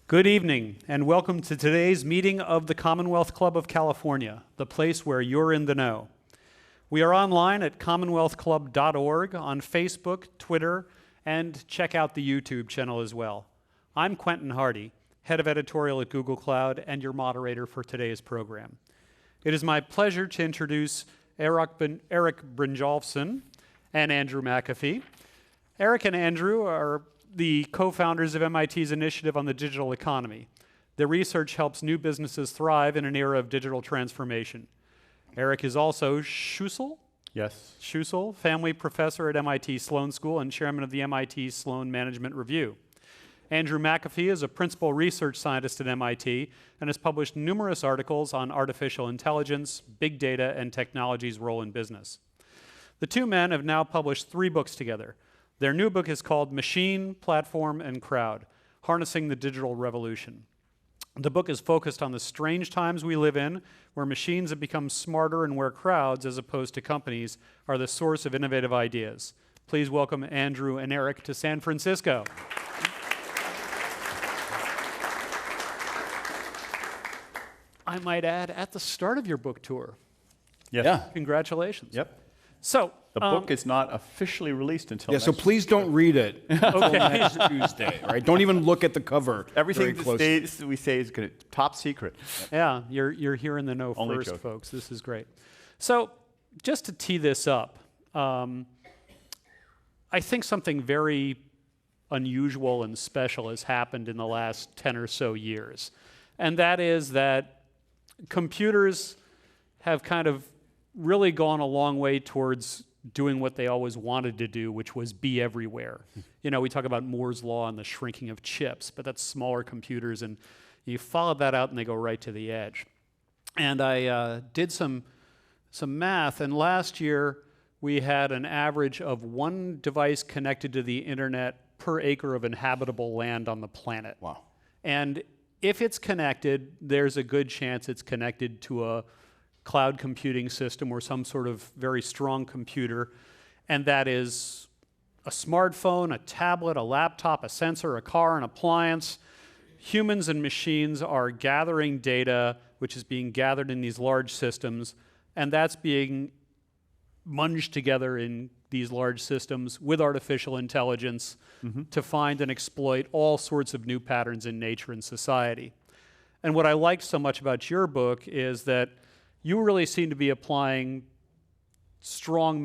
Good evening, and welcome to today's meeting of the Commonwealth Club of California, the place where you're in the know. We are online at commonwealthclub.org, on Facebook, Twitter, and check out the YouTube channel as well. I'm Quentin Hardy, head of editorial at Google Cloud, and your moderator for today's program. It is my pleasure to introduce Eric Brynjolfsson and Andrew McAfee. Eric and Andrew are the co-founders of MIT's initiative on the digital economy. Their research helps new businesses thrive in an era of digital transformation. Eric is also Schussel Family Professor at MIT Sloan School and Chairman of the MIT Sloan Management Review. Andrew McAfee is a Principal Research Scientist at MIT and has published numerous articles on artificial intelligence, big data, and technology's role in business. The two men have now published 3 books together. Their new book is called Machine, Platform, and Crowd: Harnessing the Digital Revolution. The book is focused on the strange times we live in, where machines have become smarter and where crowds, as opposed to companies, are the source of innovative ideas. Please welcome Andrew and Eric to San Francisco. I might add, at the start of your book tour. Yes. Yeah. Congratulations. Yep. So, The book is not officially released until So next please don't read it until next Tuesday, right? Don't even look at the cover. Everything very closely. we say is top secret. yeah, you're here in the know Only first, joking. folks. This is great. So, just to tee this up, I think something very unusual and special has happened in the last 10 or so years. And that is that computers have kind of really gone a long way towards doing what they always wanted to do, which was be everywhere. You know, we talk about Moore's Law and the shrinking of chips, but that's smaller computers, and you follow that out and they go right to the edge. And I did some math, and last year we had an average of 1 device connected to the internet per acre of inhabitable land on the planet. Wow. And if it's connected, there's a good chance it's connected to a cloud computing system or some sort of very strong computer, and that is a smartphone, a tablet, a laptop, a sensor, a car, an appliance. Humans and machines are gathering data, which is being gathered in these large systems, and that's being munged together in these large systems with artificial intelligence to find and exploit all sorts of new patterns in nature and society. And what I like so much about your book is that you really seem to be applying strong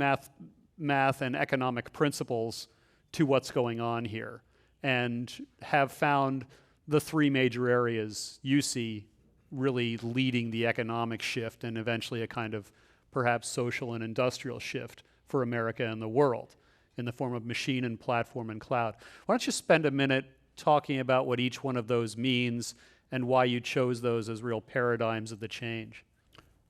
math and economic principles to what's going on here, and have found the 3 major areas you see really leading the economic shift and eventually a kind of perhaps social and industrial shift for America and the world in the form of machine and platform and cloud. Why don't you spend a minute talking about what each one of those means and why you chose those as real paradigms of the change?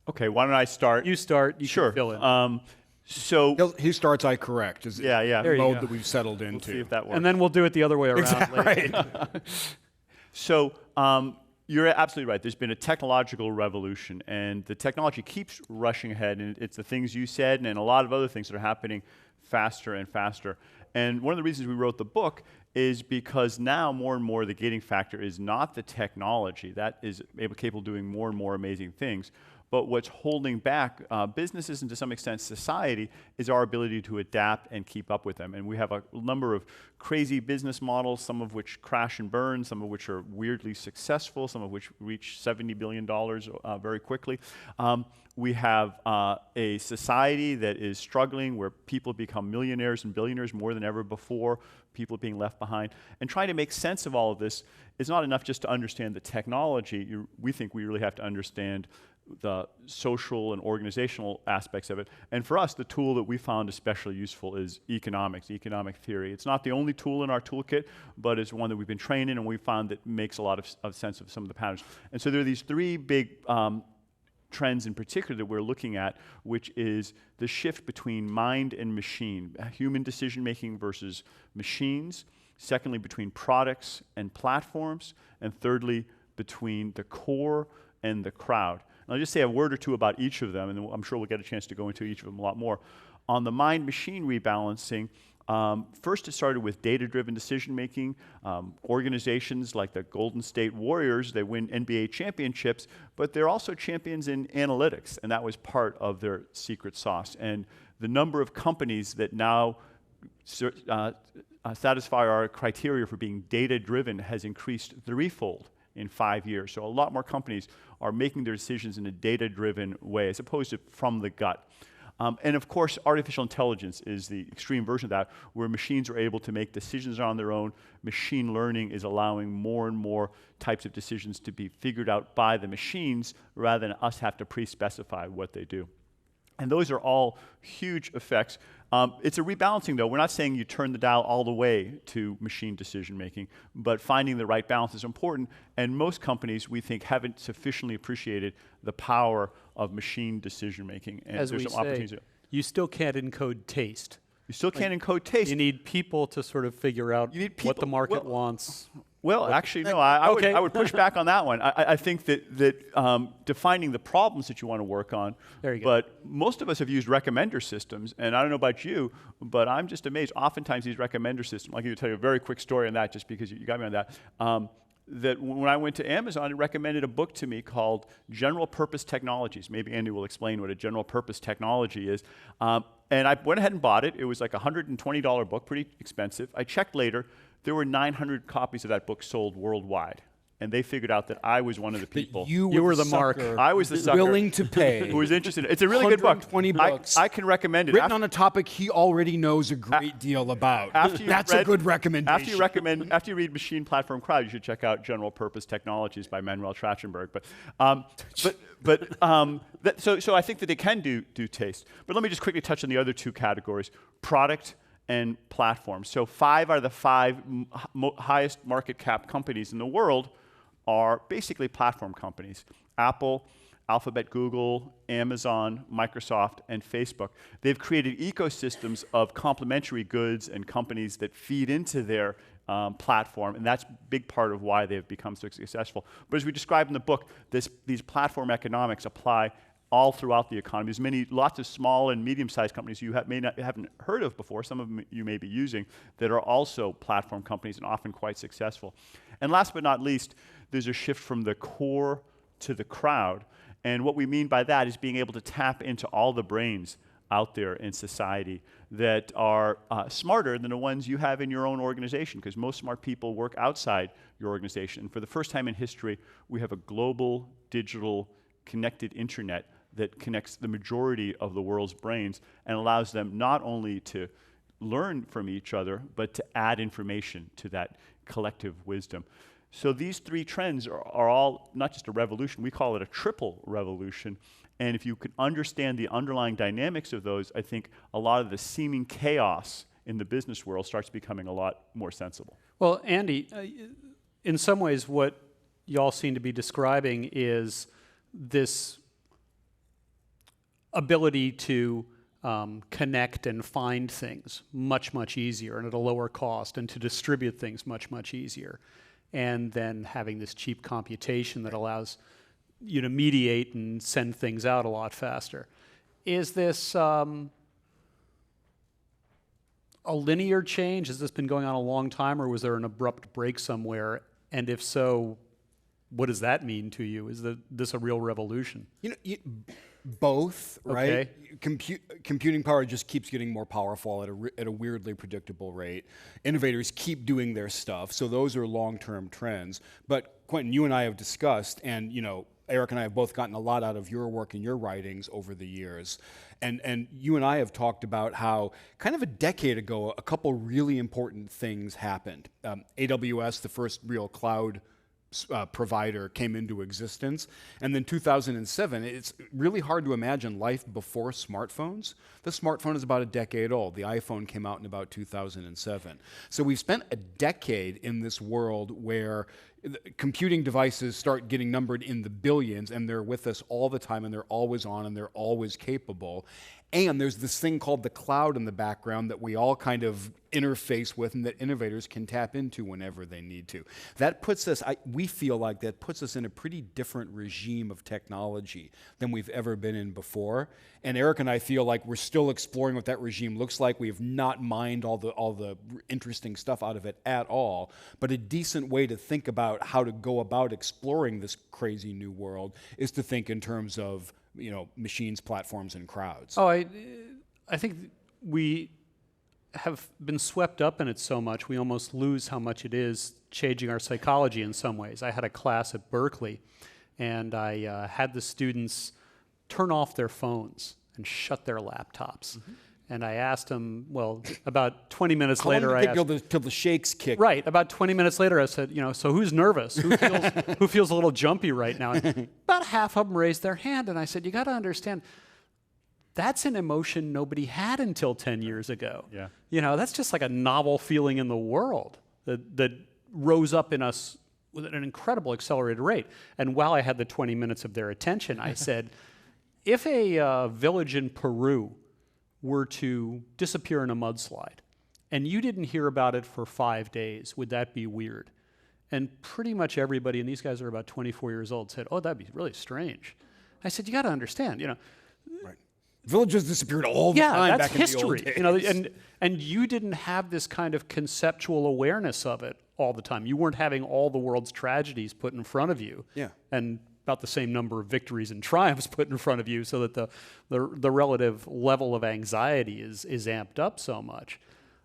Okay, why don't I start? You start, you Sure. can fill in. He starts, I correct. Is Yeah. the There you mode go. that we've settled We'll into. see if that works. And then we'll do it the other way around later. Right. So you're absolutely right. There's been a technological revolution, and the technology keeps rushing ahead, and it's the things you said and a lot of other things that are happening faster and faster. And one of the reasons we wrote the book is because now more and more the gating factor is not the technology. That is capable of doing more and more amazing things. But what's holding back businesses and to some extent society is our ability to adapt and keep up with them. And we have a number of crazy business models, some of which crash and burn, some of which are weirdly successful, some of which reach $70 billion very quickly. We have a society that is struggling where people become millionaires and billionaires more than ever before, people being left behind. And trying to make sense of all of this is not enough just to understand the technology. We think we really have to understand the social and organizational aspects of it. And for us, the tool that we found especially useful is economics, economic theory. It's not the only tool in our toolkit, but it's one that we've been trained in, and we found that makes a lot of sense of some of the patterns. And so there are these 3 big trends in particular that we're looking at, which is the shift between mind and machine, human decision-making versus machines. Secondly, between products and platforms. And thirdly, between the core and the crowd. And I'll just say a word or two about each of them, and then I'm sure we'll get a chance to go into each of them a lot more. on the mind-machine rebalancing, first, it started with data-driven decision-making. Organizations like the Golden State Warriors, they win NBA championships, but they're also champions in analytics, and that was part of their secret sauce. And the number of companies that now satisfy our criteria for being data-driven has increased threefold in 5 years. So a lot more companies are making their decisions in a data-driven way, as opposed to from the gut. And of course, artificial intelligence is the extreme version of that, where machines are able to make decisions on their own. Machine learning is allowing more and more types of decisions to be figured out by the machines rather than us have to pre-specify what they do. And those are all huge effects. It's a rebalancing, though. We're not saying you turn the dial all the way to machine decision-making, but finding the right balance is important. And most companies, we think, haven't sufficiently appreciated the power of machine decision-making. And As there's we some opportunities say, there. you still can't encode taste. You still can't encode taste. You need people to sort of figure out You need what the people- market well- wants. Well, actually, no. I Okay. would push back on that one. I think that defining the problems that you want to work on. There you go. But most of us have used recommender systems, and I don't know about you, but I'm just amazed. Oftentimes, these recommender systems. I'll tell you a very quick story on that, just because you got me on that. That when I went to Amazon, it recommended a book to me called General Purpose Technologies. Maybe Andy will explain what a general purpose technology is. And I went ahead and bought it. It was like a $120 book, pretty expensive. I checked later. There were 900 copies of that book sold worldwide. And they figured out that I was one of the people. You were the mark. sucker I was the sucker willing to pay. who was interested. It's a really good book. 120 books. I can recommend it. Written on a topic he already knows a great deal about. That's a good recommendation. After you read Machine Platform Crowd, you should check out General Purpose Technologies by Manuel Trachtenberg. So I think that they can do taste. But let me just quickly touch on the other two categories: product and platform. So 5 out of the 5 highest market cap companies in the world are basically platform companies. Apple, Alphabet, Google, Amazon, Microsoft, and Facebook. They've created ecosystems of complementary goods and companies that feed into their platform, and that's a big part of why they've become so successful. But as we describe in the book, these platform economics apply all throughout the economy. There's lots of small and medium-sized companies you haven't heard of before, some of them you may be using, that are also platform companies and often quite successful. And last but not least, there's a shift from the core to the crowd. And what we mean by that is being able to tap into all the brains out there in society that are smarter than the ones you have in your own organization, because most smart people work outside your organization. And for the first time in history, we have a global, digital, connected internet that connects the majority of the world's brains and allows them not only to learn from each other, but to add information to that collective wisdom. So these 3 trends are all not just a revolution, we call it a triple revolution. And if you can understand the underlying dynamics of those, I think a lot of the seeming chaos in the business world starts becoming a lot more sensible. Well, Andy, in some ways what y'all seem to be describing is this ability to connect and find things much, much easier and at a lower cost, and to distribute things much, much easier. And then having this cheap computation that allows you to mediate and send things out a lot faster. Is this a linear change? Has this been going on a long time, or was there an abrupt break somewhere? And if so, what does that mean to you? Is this a real revolution? Both, right? Okay. Computing power just keeps getting more powerful at a weirdly predictable rate. Innovators keep doing their stuff, so those are long-term trends. But Quentin, you and I have discussed, and Eric and I have both gotten a lot out of your work and your writings over the years. And you and I have talked about how kind of a decade ago, a couple really important things happened. AWS, the first real cloud provider, came into existence. And then 2007, it's really hard to imagine life before smartphones. The smartphone is about a decade old. The iPhone came out in about 2007. So we've spent a decade in this world where computing devices start getting numbered in the billions, and they're with us all the time, and they're always on, and they're always capable. And there's this thing called the cloud in the background that we all kind of interface with and that innovators can tap into whenever they need to. That puts us, we feel like that puts us in a pretty different regime of technology than we've ever been in before. And Eric and I feel like we're still exploring what that regime looks like. We have not mined all the interesting stuff out of it at all. But a decent way to think about how to go about exploring this crazy new world is to think in terms of machines, platforms, and crowds. Oh, I think we have been swept up in it so much, we almost lose how much it is changing our psychology in some ways. I had a class at Berkeley, and I had the students turn off their phones and shut their laptops. Mm-hmm. And I asked them, well, about 20 minutes later, I asked... till the shakes kick. Right. About 20 minutes later, I said, so who's nervous? Who feels a little jumpy right now? And about half of them raised their hand, and I said, you got to understand, that's an emotion nobody had until 10 years ago. Yeah. That's just like a novel feeling in the world that rose up in us with an incredible accelerated rate. And while I had the 20 minutes of their attention, I said, if a village in Peru were to disappear in a mudslide, and you didn't hear about it for 5 days, would that be weird? And pretty much everybody, and these guys are about 24 years old, said, oh, that'd be really strange. I said, you got to understand, Right. Villages disappeared all the time that's back history. in the old days. And you didn't have this kind of conceptual awareness of it all the time. You weren't having all the world's tragedies put in front of you. Yeah. And about the same number of victories and triumphs put in front of you, so that the relative level of anxiety is amped up so much.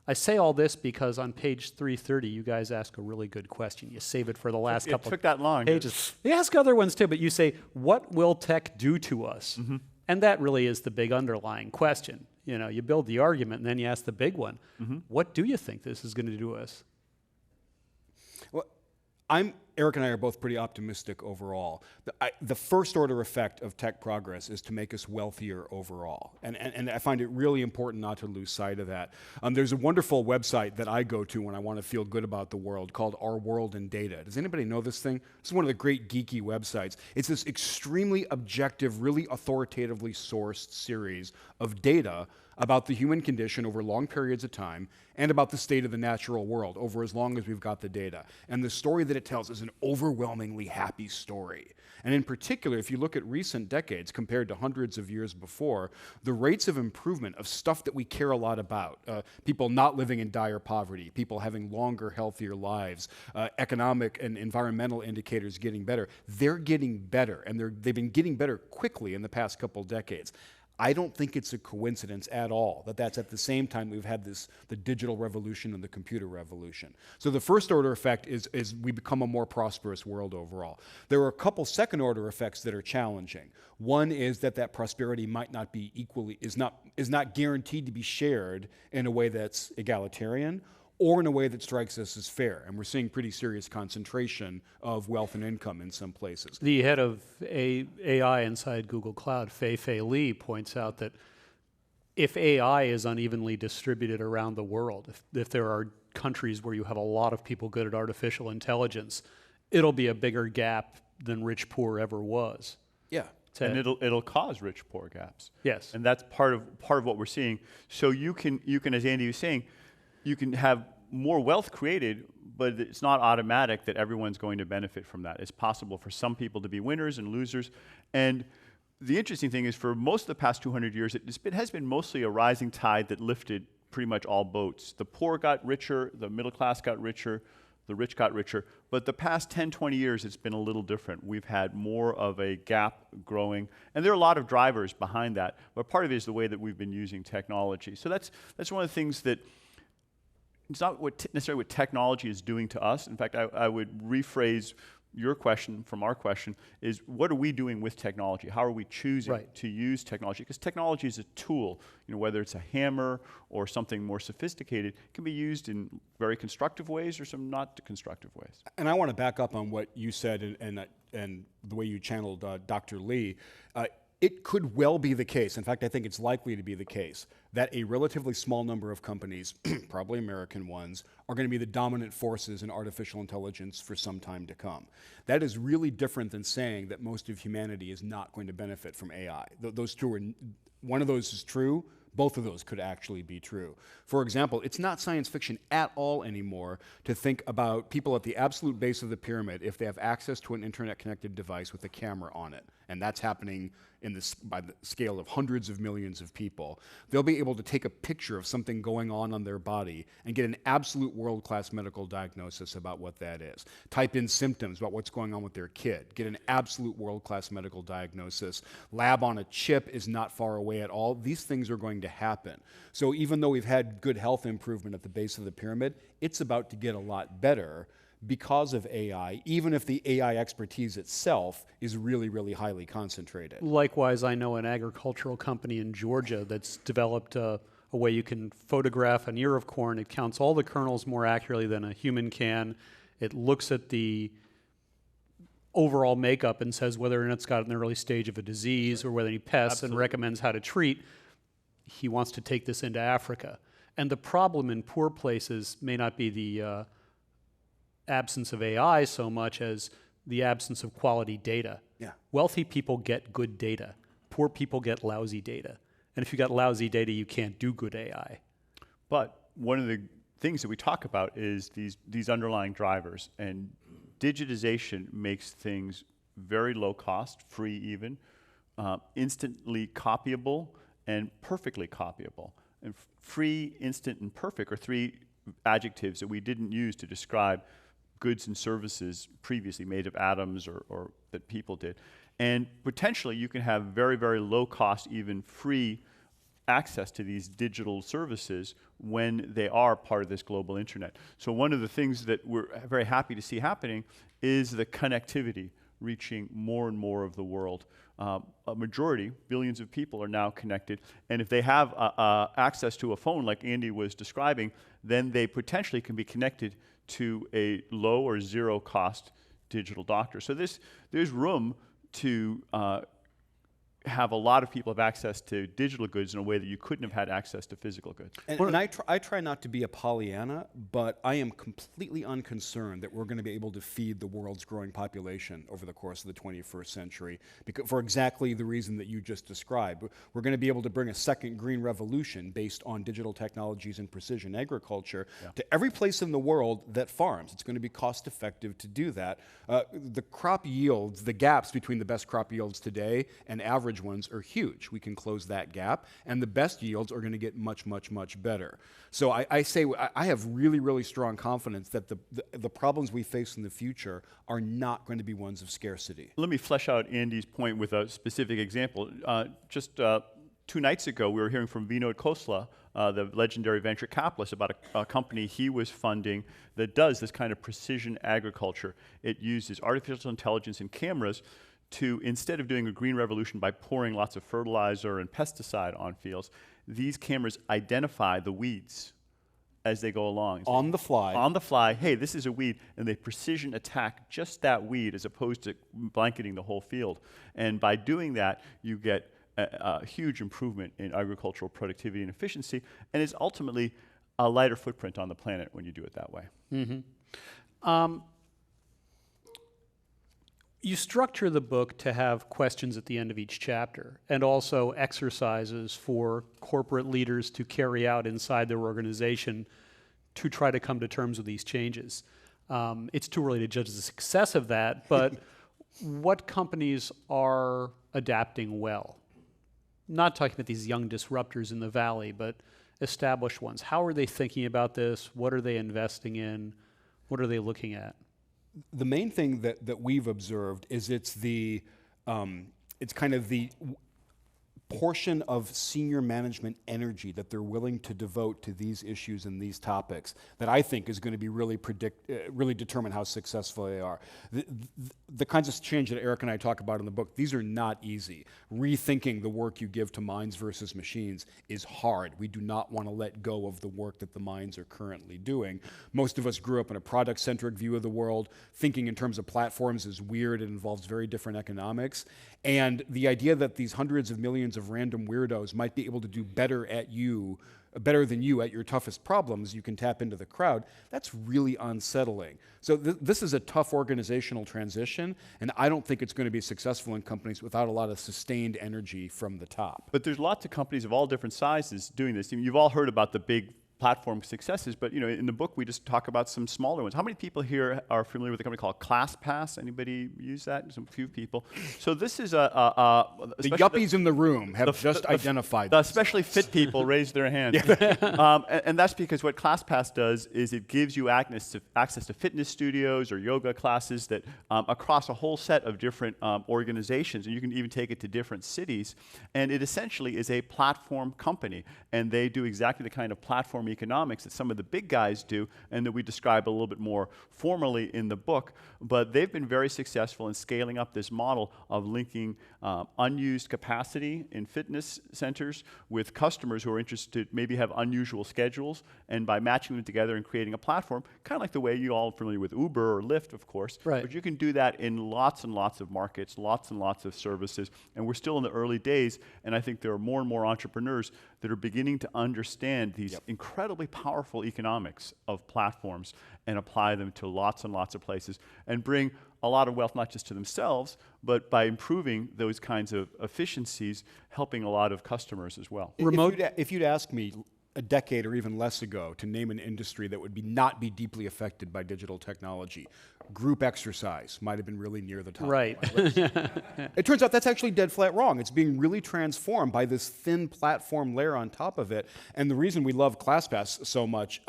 I say all this because on page 330, you guys ask a really good question. You save it for the last couple took that long. pages. You ask other ones too, but you say, what will tech do to us? Mm-hmm. And that really is the big underlying question. You build the argument and then you ask the big one. Mm-hmm. What do you think this is going to do to us? Well, Eric and I are both pretty optimistic overall. The first order effect of tech progress is to make us wealthier overall. And I find it really important not to lose sight of that. There's a wonderful website that I go to when I want to feel good about the world called Our World in Data. Does anybody know this thing? This is one of the great geeky websites. It's this extremely objective, really authoritatively sourced series of data about the human condition over long periods of time and about the state of the natural world over as long as we've got the data. And the story that it tells is an overwhelmingly happy story. And in particular, if you look at recent decades compared to hundreds of years before, the rates of improvement of stuff that we care a lot about, people not living in dire poverty, people having longer, healthier lives, economic and environmental indicators getting better, they're getting better, and they've been getting better quickly in the past couple decades. I don't think it's a coincidence at all that that's at the same time we've had the digital revolution and the computer revolution. So the first order effect is we become a more prosperous world overall. There are a couple second order effects that are challenging. One is that prosperity might not be is not guaranteed to be shared in a way that's egalitarian or in a way that strikes us as fair. And we're seeing pretty serious concentration of wealth and income in some places. The head of AI inside Google Cloud, Fei Li, points out that if AI is unevenly distributed around the world, if there are countries where you have a lot of people good at artificial intelligence, it'll be a bigger gap than rich-poor ever was. Yeah. And it'll cause rich-poor gaps. Yes. And that's part of what we're seeing. So you can, as Andy was saying, you can have more wealth created, but it's not automatic that everyone's going to benefit from that. It's possible for some people to be winners and losers. And the interesting thing is, for most of the past 200 years, it has been mostly a rising tide that lifted pretty much all boats. The poor got richer, the middle class got richer, the rich got richer. But the past 10, 20 years, it's been a little different. We've had more of a gap growing. And there are a lot of drivers behind that. But part of it is the way that we've been using technology. So that's one of the things that it's not necessarily what technology is doing to us. In fact, I would rephrase your question from our question is, what are we doing with technology? How are we choosing to use technology? Because technology is a tool. Whether it's a hammer or something more sophisticated, it can be used in very constructive ways or some not constructive ways. And I want to back up on what you said and the way you channeled Dr. Li. It could well be the case. In fact, I think it's likely to be the case that a relatively small number of companies, probably American ones, are going to be the dominant forces in artificial intelligence for some time to come. That is really different than saying that most of humanity is not going to benefit from AI. Those two are, one of those is true. Both of those could actually be true. For example, it's not science fiction at all anymore to think about people at the absolute base of the pyramid if they have access to an internet-connected device with a camera on it. And that's happening by the scale of hundreds of millions of people. They'll be able to take a picture of something going on their body and get an absolute world-class medical diagnosis about what that is. Type in symptoms about what's going on with their kid. Get an absolute world-class medical diagnosis. Lab on a chip is not far away at all. These things are going to happen. So even though we've had good health improvement at the base of the pyramid, it's about to get a lot better because of AI, even if the AI expertise itself is really, really highly concentrated. Likewise, I know an agricultural company in Georgia that's developed a way you can photograph an ear of corn. It counts all the kernels more accurately than a human can. It looks at the overall makeup and says whether or not it's got an early stage of a disease or whether any pests and recommends how to treat. He wants to take this into Africa. And the problem in poor places may not be the absence of AI so much as the absence of quality data. Yeah. Wealthy people get good data. Poor people get lousy data. And if you got lousy data, you can't do good AI. But one of the things that we talk about is these underlying drivers. And digitization makes things very low cost, free even, instantly copyable, and perfectly copyable. And free, instant, and perfect are three adjectives that we didn't use to describe goods and services previously made of atoms or that people did. And potentially you can have very, very low cost, even free access to these digital services when they are part of this global internet. So one of the things that we're very happy to see happening is the connectivity reaching more and more of the world. A majority, billions of people are now connected, and if they have access to a phone like Andy was describing, then they potentially can be connected to a low or zero cost digital doctor. So there's room to have a lot of people have access to digital goods in a way that you couldn't have had access to physical goods. And I try not to be a Pollyanna, but I am completely unconcerned that we're going to be able to feed the world's growing population over the course of the 21st century, because for exactly the reason that you just described. We're going to be able to bring a second green revolution based on digital technologies and precision agriculture to every place in the world that farms. It's going to be cost effective to do that. The crop yields, the gaps between the best crop yields today and average ones are huge. We can close that gap, and the best yields are going to get much, much, much better. So I say I have really, really strong confidence that the problems we face in the future are not going to be ones of scarcity. Let me flesh out Andy's point with a specific example. Just 2 nights ago, we were hearing from Vinod Khosla, the legendary venture capitalist, about a company he was funding that does this kind of precision agriculture. It uses artificial intelligence and cameras to, instead of doing a green revolution by pouring lots of fertilizer and pesticide on fields, these cameras identify the weeds as they go along. On the fly. On the fly, hey, this is a weed, and they precision attack just that weed as opposed to blanketing the whole field. And by doing that, you get a huge improvement in agricultural productivity and efficiency, and it's ultimately a lighter footprint on the planet when you do it that way. Mm-hmm. You structure the book to have questions at the end of each chapter and also exercises for corporate leaders to carry out inside their organization to try to come to terms with these changes. It's too early to judge the success of that, but what companies are adapting well? Not talking about these young disruptors in the valley, but established ones. How are they thinking about this? What are they investing in? What are they looking at? The main thing that we've observed is it's kind of the portion of senior management energy that they're willing to devote to these issues and these topics that I think is going to be really really determine how successful they are. The kinds of change that Eric and I talk about in the book, these are not easy. Rethinking the work you give to minds versus machines is hard. We do not want to let go of the work that the minds are currently doing. Most of us grew up in a product-centric view of the world. Thinking in terms of platforms is weird. It involves very different economics. And the idea that these hundreds of millions of random weirdos might be able to do better than you at your toughest problems, you can tap into the crowd, that's really unsettling. So this is a tough organizational transition, and I don't think it's going to be successful in companies without a lot of sustained energy from the top. But there's lots of companies of all different sizes doing this. I mean, you've all heard about the big platform successes, but in the book we just talk about some smaller ones. How many people here are familiar with a company called ClassPass? Anybody use that? Some few people. So this is the yuppies in the room have just identified the especially fit people raise their hands. And that's because what ClassPass does is it gives you access to fitness studios or yoga classes that across a whole set of different organizations, and you can even take it to different cities. And it essentially is a platform company, and they do exactly the kind of platform economics that some of the big guys do and that we describe a little bit more formally in the book. But they've been very successful in scaling up this model of linking unused capacity in fitness centers with customers who are interested, maybe have unusual schedules, and by matching them together and creating a platform, kind of like the way you all are familiar with Uber or Lyft, of course. Right. But you can do that in lots and lots of markets, lots and lots of services, and we're still in the early days, and I think there are more and more entrepreneurs that are beginning to understand these incredibly powerful economics of platforms and apply them to lots and lots of places and bring a lot of wealth not just to themselves, but by improving those kinds of efficiencies, helping a lot of customers as well. If you'd asked me a decade or even less ago to name an industry that would not be deeply affected by digital technology, group exercise might have been really near the top. Right. It turns out that's actually dead flat wrong. It's being really transformed by this thin platform layer on top of it. And the reason we love ClassPass so much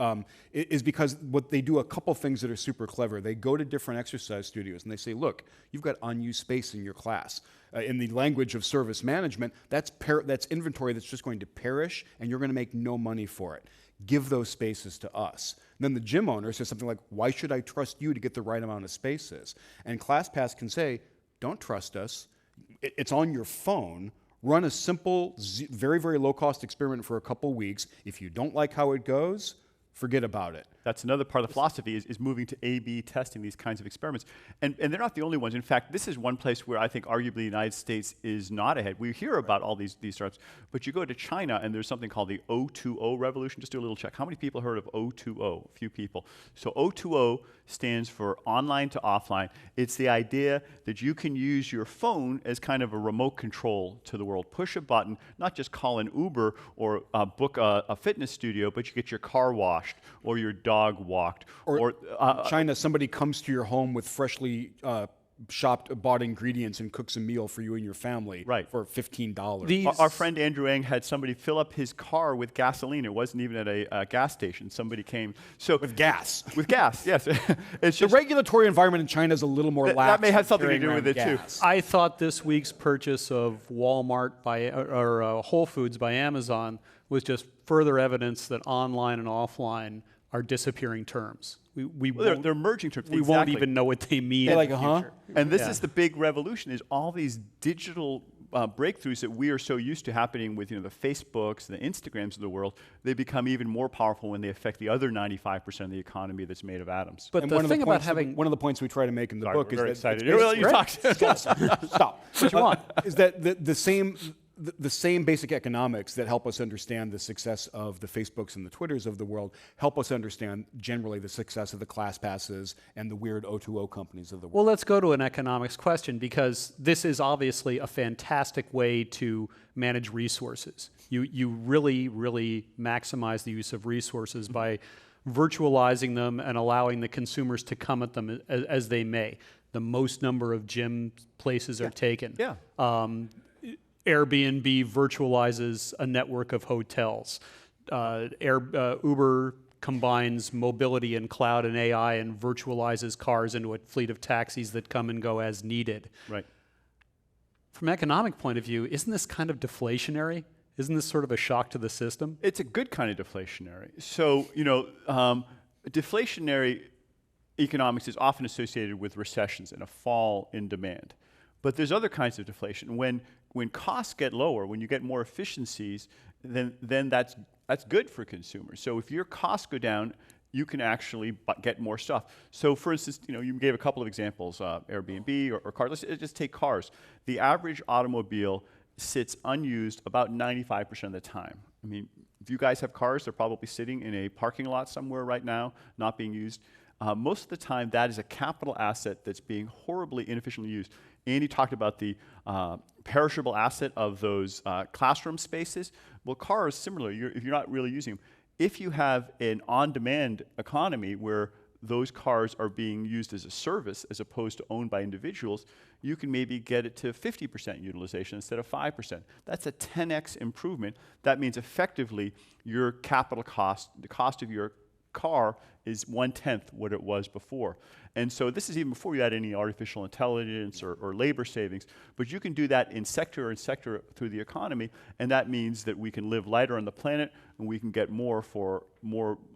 is because what they do a couple things that are super clever. They go to different exercise studios and they say, look, you've got unused space in your class. In the language of service management, that's inventory that's just going to perish and you're going to make no money for it. Give those spaces to us. And then the gym owner says something like, why should I trust you to get the right amount of spaces? And ClassPass can say, don't trust us. It's on your phone. Run a simple, very, very low-cost experiment for a couple weeks. If you don't like how it goes, forget about it. That's another part of the philosophy is moving to A/B testing these kinds of experiments. And they're not the only ones. In fact, this is one place where I think arguably the United States is not ahead. We hear about all these startups, but you go to China and there's something called the O2O revolution. Just do a little check. How many people heard of O2O? A few people. So O2O stands for online to offline. It's the idea that you can use your phone as kind of a remote control to the world. Push a button, not just call an Uber or book a fitness studio, but you get your car washed or your dog walked. Or China, somebody comes to your home with freshly bought ingredients and cooks a meal for you and your family for $15. Our friend Andrew Ng had somebody fill up his car with gasoline. It wasn't even at a gas station. Somebody came. With gas. With gas, yes. It's the regulatory environment in China is a little more lax. That may have something to do with it, too. I thought this week's purchase of Walmart or Whole Foods by Amazon was just further evidence that online and offline are disappearing terms. They're merging terms. We won't even know what they mean. They're like, future. And this is the big revolution: is all these digital breakthroughs that we are so used to happening with the Facebooks, the Instagrams of the world. They become even more powerful when they affect the other 95% of the economy that's made of atoms. But the thing about having one of the points we try to make in the book is very that excited. You talk. Stop. What you want is that the same basic economics that help us understand the success of the Facebooks and the Twitters of the world help us understand generally the success of the ClassPasses and the weird O2O companies of the world. Well, let's go to an economics question, because this is obviously a fantastic way to manage resources. You really, really maximize the use of resources by virtualizing them and allowing the consumers to come at them as they may. The most number of gym places are taken. Yeah. Airbnb virtualizes a network of hotels. Uber combines mobility and cloud and AI and virtualizes cars into a fleet of taxis that come and go as needed. Right. From an economic point of view, isn't this kind of deflationary? Isn't this sort of a shock to the system? It's a good kind of deflationary. So, deflationary economics is often associated with recessions and a fall in demand. But there's other kinds of deflation. When costs get lower, when you get more efficiencies, then that's good for consumers. So if your costs go down, you can actually get more stuff. So for instance, you gave a couple of examples, Airbnb or cars. Let's just take cars. The average automobile sits unused about 95% of the time. I mean, if you guys have cars, they're probably sitting in a parking lot somewhere right now, not being used. Most of the time, that is a capital asset that's being horribly inefficiently used. Andy talked about the perishable asset of those classroom spaces. Well, cars, similarly, if you're not really using them, if you have an on-demand economy where those cars are being used as a service as opposed to owned by individuals, you can maybe get it to 50% utilization instead of 5%. That's a 10x improvement. That means effectively your capital cost, the cost of your car, is 1/10 what it was before. And so this is even before you add any artificial intelligence or labor savings. But you can do that in sector and sector through the economy, and that means that we can live lighter on the planet and we can get more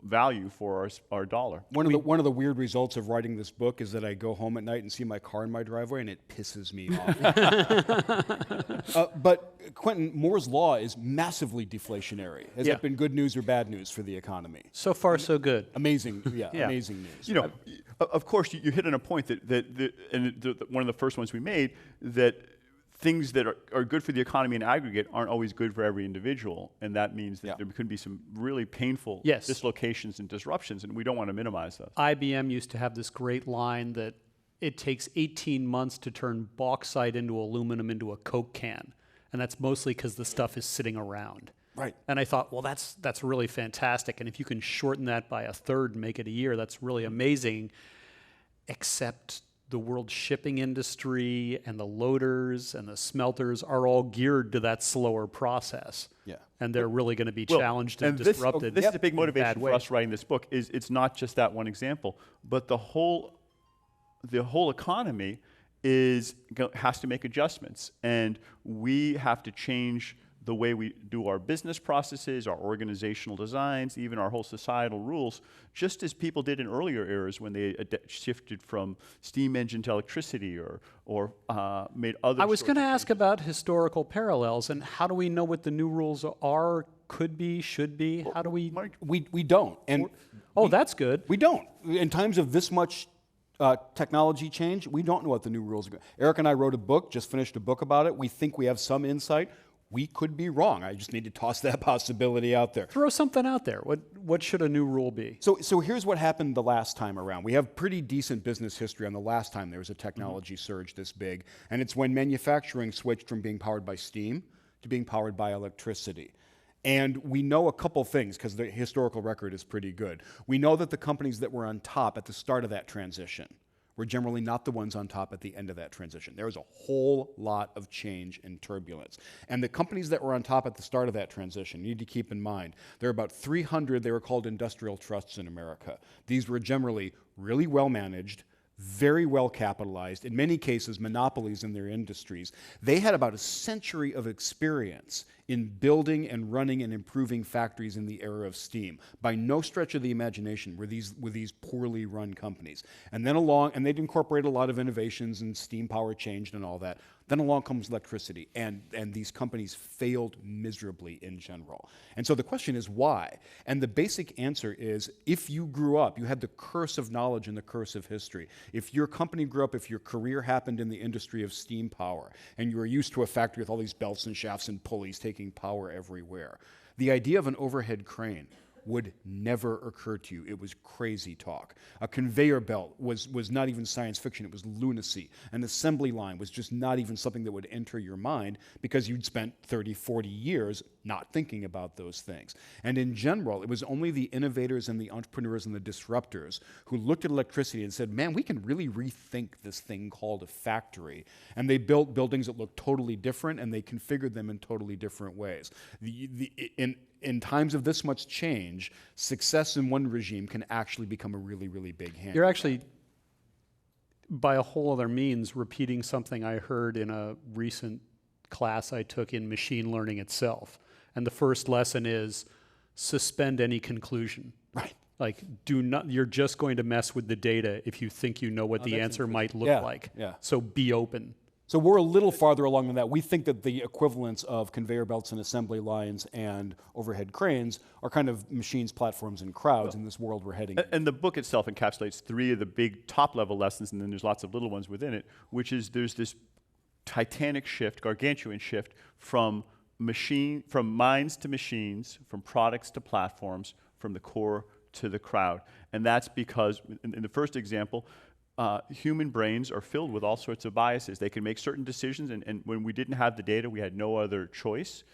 value for our dollar. One of the weird results of writing this book is that I go home at night and see my car in my driveway, and it pisses me off. But Quentin, Moore's Law is massively deflationary. Has that been good news or bad news for the economy? So far, so good. Amazing, amazing news. Of course, you hit on a point that one of the first ones we made, that things that are good for the economy in aggregate aren't always good for every individual, and that means that there could be some really painful dislocations and disruptions, and we don't want to minimize those. IBM used to have this great line that it takes 18 months to turn bauxite into aluminum into a Coke can, and that's mostly because the stuff is sitting around. Right. And I thought, well, that's really fantastic, and if you can shorten that by a third and make it a year, that's really amazing, except the world shipping industry and the loaders and the smelters are all geared to that slower process. Yeah. And they're really going to be challenged and disrupted. This is a big motivation for us writing this book. It's not just that one example, but the whole economy has to make adjustments, and we have to change the way we do our business processes, our organizational designs, even our whole societal rules, just as people did in earlier eras when they shifted from steam engine to electricity or made other. I was going to ask about historical parallels, and how do we know what the new rules are, could be, should be? How do we? We don't. And that's good. We don't. In times of this much technology change, we don't know what the new rules are. Eric and I wrote a book, just finished a book about it. We think we have some insight. We could be wrong. I just need to toss that possibility out there. Throw something out there. What should a new rule be? So here's what happened the last time around. We have pretty decent business history on the last time there was a technology surge this big, and it's when manufacturing switched from being powered by steam to being powered by electricity. And we know a couple things because the historical record is pretty good. We know that the companies that were on top at the start of that transition were generally not the ones on top at the end of that transition. There was a whole lot of change and turbulence. And the companies that were on top at the start of that transition, you need to keep in mind, there are about 300, they were called industrial trusts in America. These were generally really well managed, very well capitalized, in many cases monopolies in their industries. They had about a century of experience in building and running and improving factories in the era of steam. By no stretch of the imagination were these poorly run companies. And then they'd incorporated a lot of innovations, and steam power changed and all that. Then along comes electricity, and these companies failed miserably in general. And so the question is why? And the basic answer is, if you grew up, you had the curse of knowledge and the curse of history. If your company grew up, if your career happened in the industry of steam power, and you were used to a factory with all these belts and shafts and pulleys taking power everywhere, the idea of an overhead crane would never occur to you. It was crazy talk. A conveyor belt was not even science fiction, it was lunacy. An assembly line was just not even something that would enter your mind because you'd spent 30, 40 years not thinking about those things. And in general, it was only the innovators and the entrepreneurs and the disruptors who looked at electricity and said, man, we can really rethink this thing called a factory. And they built buildings that looked totally different, and they configured them in totally different ways. In times of this much change, success in one regime can actually become a really, really big hand. You're actually by a whole other means, repeating something I heard in a recent class I took in machine learning itself. And the first lesson is suspend any conclusion. Right. Like, you're just going to mess with the data if you think you know what the answer might look like. Yeah. So be open. So we're a little farther along than that. We think that the equivalents of conveyor belts and assembly lines and overhead cranes are kind of machines, platforms, and crowds in this world we're heading in. And the book itself encapsulates 3 of the big top-level lessons, and then there's lots of little ones within it, which is there's this titanic shift, gargantuan shift from minds to machines, from products to platforms, from the core to the crowd. And that's because, in the first example, human brains are filled with all sorts of biases. They can make certain decisions, and when we didn't have the data, we had no other choice.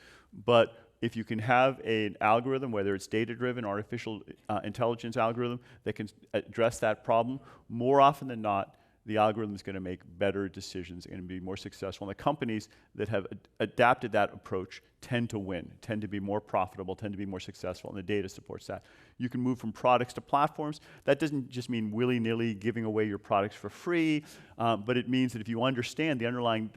But if you can have an algorithm, whether it's data-driven, artificial intelligence algorithm, that can address that problem, more often than not, the algorithm is going to make better decisions and be more successful. And the companies that have adapted that approach tend to win, tend to be more profitable, tend to be more successful, and the data supports that. You can move from products to platforms. That doesn't just mean willy-nilly giving away your products for free, but it means that if you understand the underlying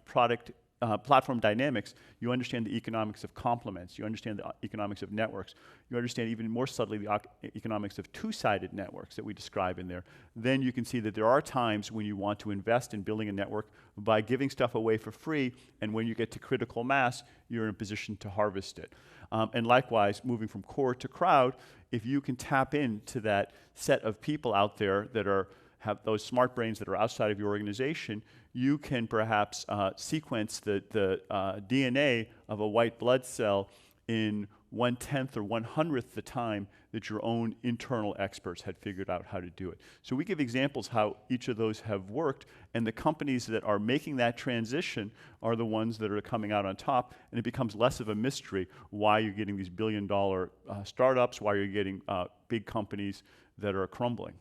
platform dynamics, you understand the economics of complements, you understand the economics of networks, you understand even more subtly the economics of two-sided networks that we describe in there. Then you can see that there are times when you want to invest in building a network by giving stuff away for free, and when you get to critical mass, you're in a position to harvest it. And likewise, moving from core to crowd, if you can tap into that set of people out there that have those smart brains that are outside of your organization, you can perhaps sequence the DNA of a white blood cell in 1/10 or 1/100th the time that your own internal experts had figured out how to do it. So we give examples how each of those have worked, and the companies that are making that transition are the ones that are coming out on top, and it becomes less of a mystery why you're getting these billion-dollar startups, why you're getting big companies that are crumbling.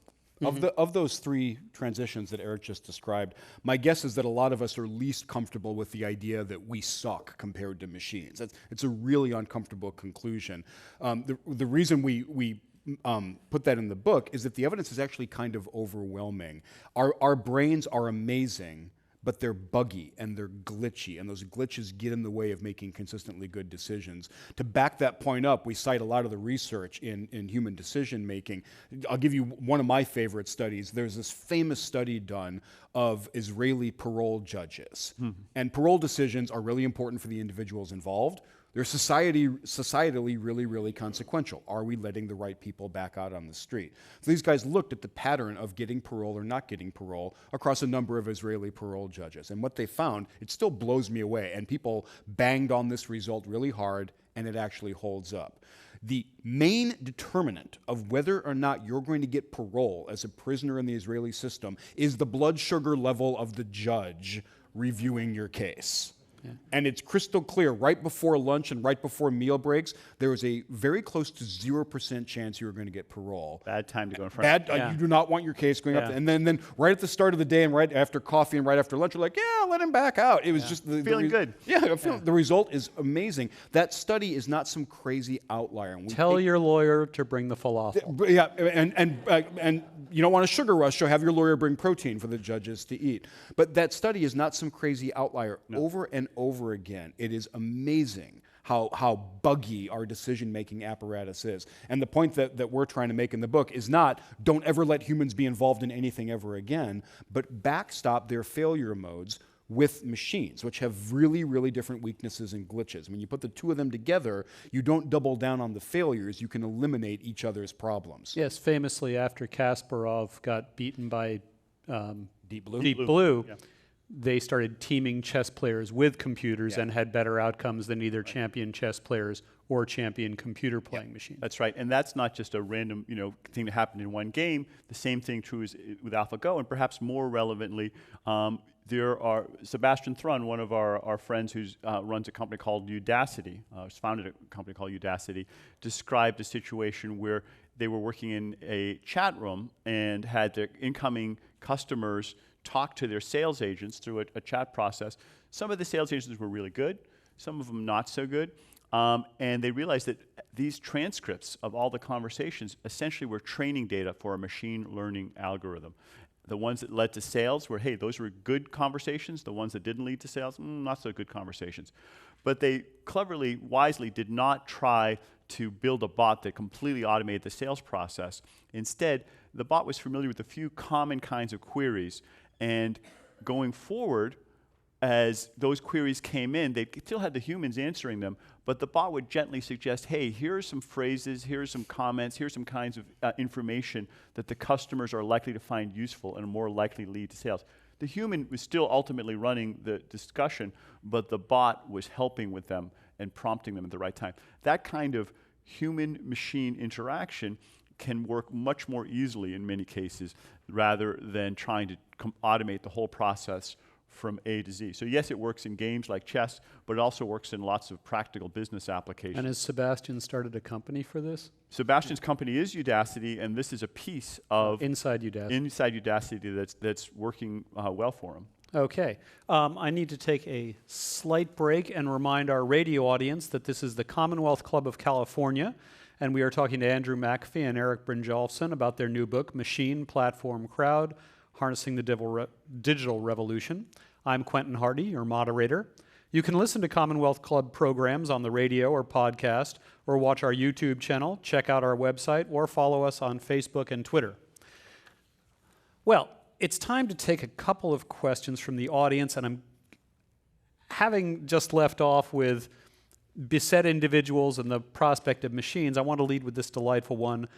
Of those 3 transitions that Eric just described, my guess is that a lot of us are least comfortable with the idea that we suck compared to machines. It's a really uncomfortable conclusion. The reason we put that in the book is that the evidence is actually kind of overwhelming. Our brains are amazing, but they're buggy and they're glitchy, and those glitches get in the way of making consistently good decisions. To back that point up, we cite a lot of the research in human decision making. I'll give you one of my favorite studies. There's this famous study done of Israeli parole judges. And parole decisions are really important for the individuals involved. They're societally really, really consequential. Are we letting the right people back out on the street? So these guys looked at the pattern of getting parole or not getting parole across a number of Israeli parole judges. And what they found, it still blows me away. And people banged on this result really hard, and it actually holds up. The main determinant of whether or not you're going to get parole as a prisoner in the Israeli system is the blood sugar level of the judge reviewing your case. And it's crystal clear, right before lunch and right before meal breaks, there is a very close to 0% chance you're going to get parole. Bad time to go in front. You do not want your case going up. And then right at the start of the day and right after coffee and right after lunch, you're like, yeah, let him back out. It was just feeling good. The result is amazing. That study is not some crazy outlier. Tell your lawyer to bring the falafel. Yeah, and you don't want a sugar rush, so have your lawyer bring protein for the judges to eat. But that study is not some crazy outlier. Over and over again, it is amazing how buggy our decision-making apparatus is. And the point that we're trying to make in the book is not, don't ever let humans be involved in anything ever again, but backstop their failure modes with machines, which have really, really different weaknesses and glitches. When you put the 2 of them together, you don't double down on the failures, you can eliminate each other's problems. Yes, famously after Kasparov got beaten by Deep Blue. Deep Blue, they started teaming chess players with computers and had better outcomes than either champion chess players or champion computer playing machines. That's right, and that's not just a random thing that happened in one game. The same thing true is with AlphaGo, and perhaps more relevantly, there are Sebastian Thrun, one of our friends who runs a company called Udacity, has founded a company called Udacity, described a situation where they were working in a chat room and had their incoming customers talk to their sales agents through a chat process. Some of the sales agents were really good, some of them not so good, and they realized that these transcripts of all the conversations essentially were training data for a machine learning algorithm. The ones that led to sales were, hey, those were good conversations. The ones that didn't lead to sales, not so good conversations. But they cleverly, wisely did not try to build a bot that completely automated the sales process. Instead, the bot was familiar with a few common kinds of queries. And going forward, as those queries came in, they still had the humans answering them, but the bot would gently suggest, hey, here are some phrases, here are some comments, here are some kinds of information that the customers are likely to find useful and are more likely to lead to sales. The human was still ultimately running the discussion, but the bot was helping with them and prompting them at the right time. That kind of human-machine interaction can work much more easily in many cases rather than trying to automate the whole process from A to Z. So yes, it works in games like chess, but it also works in lots of practical business applications. And has Sebastian started a company for this? Sebastian's company is Udacity, and this is a piece of Inside Udacity. that's working well for him. Okay. I need to take a slight break and remind our radio audience that this is the Commonwealth Club of California, and we are talking to Andrew McAfee and Eric Brynjolfsson about their new book, Machine Platform Crowd, Harnessing the Digital Revolution. I'm Quentin Hardy, your moderator. You can listen to Commonwealth Club programs on the radio or podcast, or watch our YouTube channel, check out our website, or follow us on Facebook and Twitter. Well, it's time to take a couple of questions from the audience, and I'm having just left off with beset individuals and the prospect of machines. I want to lead with this delightful one.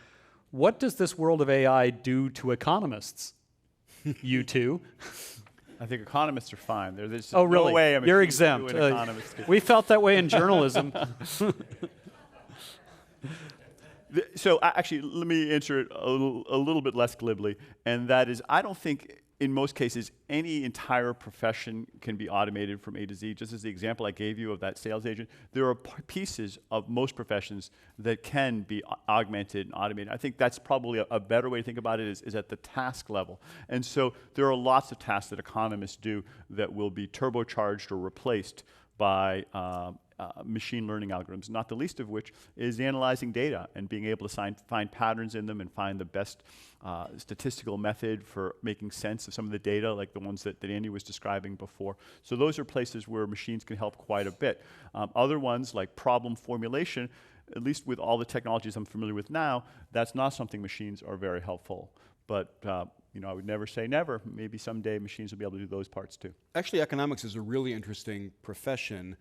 What does this world of AI do to economists? You two. I think economists are fine. There's Oh, really? No way a You're machine exempt. can do an economist could. We felt that way in journalism. So actually, let me answer it a little bit less glibly, and that is, I don't think in most cases any entire profession can be automated from A to Z. Just as the example I gave you of that sales agent, there are pieces of most professions that can be augmented and automated. I think that's probably a better way to think about it is at the task level. And so there are lots of tasks that economists do that will be turbocharged or replaced by machine learning algorithms, not the least of which is analyzing data and being able to find patterns in them and find the best statistical method for making sense of some of the data, like the ones that Andy was describing before. So those are places where machines can help quite a bit. Other ones, like problem formulation, at least with all the technologies I'm familiar with now, that's not something machines are very helpful. But I would never say never. Maybe someday machines will be able to do those parts too. Actually, economics is a really interesting profession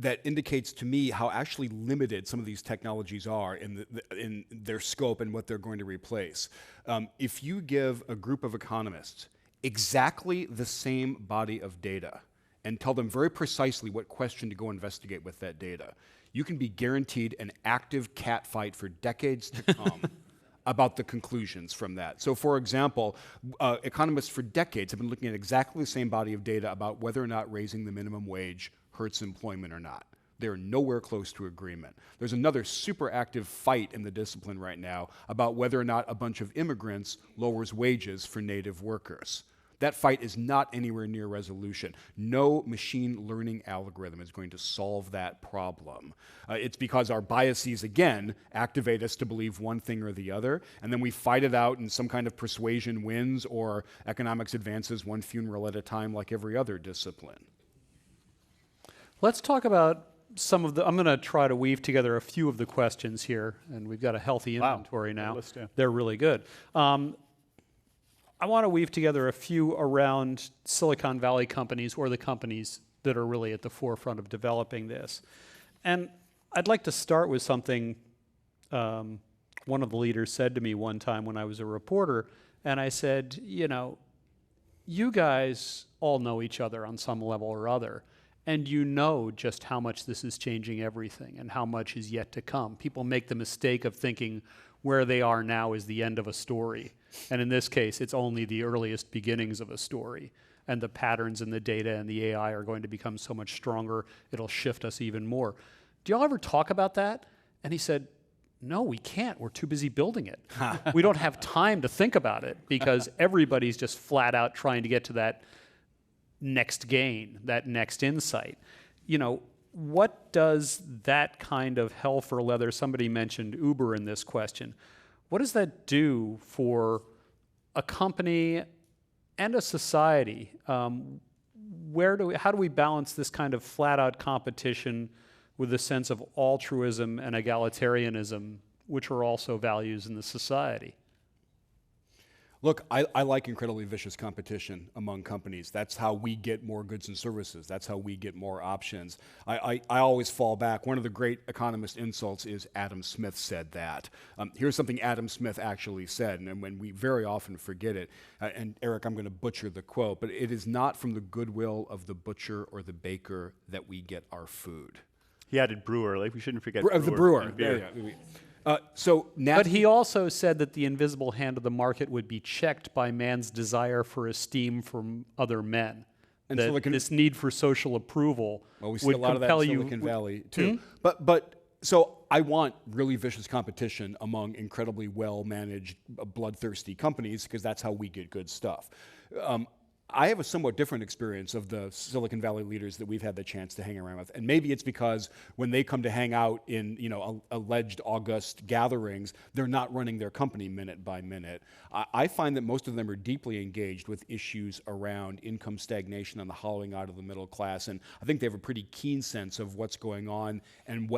that indicates to me how actually limited some of these technologies are in their scope and what they're going to replace. If you give a group of economists exactly the same body of data and tell them very precisely what question to go investigate with that data, you can be guaranteed an active catfight for decades to come about the conclusions from that. So for example, economists for decades have been looking at exactly the same body of data about whether or not raising the minimum wage hurts employment or not. They're nowhere close to agreement. There's another super active fight in the discipline right now about whether or not a bunch of immigrants lowers wages for native workers. That fight is not anywhere near resolution. No machine learning algorithm is going to solve that problem. It's because our biases, again, activate us to believe one thing or the other, and then we fight it out and some kind of persuasion wins, or economics advances one funeral at a time like every other discipline. Let's talk about some of the, I'm going to try to weave together a few of the questions here, and we've got a healthy inventory now. They're really good. I want to weave together a few around Silicon Valley companies, or the companies that are really at the forefront of developing this. And I'd like to start with something one of the leaders said to me one time when I was a reporter, and I said, you guys all know each other on some level or other, and you know just how much this is changing everything and how much is yet to come. People make the mistake of thinking where they are now is the end of a story. And in this case, it's only the earliest beginnings of a story. And the patterns in the data and the AI are going to become so much stronger, it'll shift us even more. Do y'all ever talk about that? And he said, no, we can't. We're too busy building it. We don't have time to think about it because everybody's just flat out trying to get to that next gain, that next insight. What does that kind of hell for leather, somebody mentioned Uber in this question, what does that do for a company and a society. How do we balance this kind of flat-out competition with a sense of altruism and egalitarianism, which are also values in the society? Look, I like incredibly vicious competition among companies. That's how we get more goods and services. That's how we get more options. I always fall back. One of the great economist insults is Adam Smith said that. Here's something Adam Smith actually said, and when we very often forget it. And Eric, I'm going to butcher the quote, but it is not from the goodwill of the butcher or the baker that we get our food. He added brewer. Like we shouldn't forget The brewer. and beer. Yeah. But he also said that the invisible hand of the market would be checked by man's desire for esteem from other men. And that this need for social approval we see would a lot of that compel in you. Silicon Valley too. But so I want really vicious competition among incredibly well-managed, bloodthirsty companies because that's how we get good stuff. I have a somewhat different experience of the Silicon Valley leaders that we've had the chance to hang around with. And maybe it's because when they come to hang out in, alleged august gatherings, they're not running their company minute by minute. I find that most of them are deeply engaged with issues around income stagnation and the hollowing out of the middle class. And I think they have a pretty keen sense of what's going on and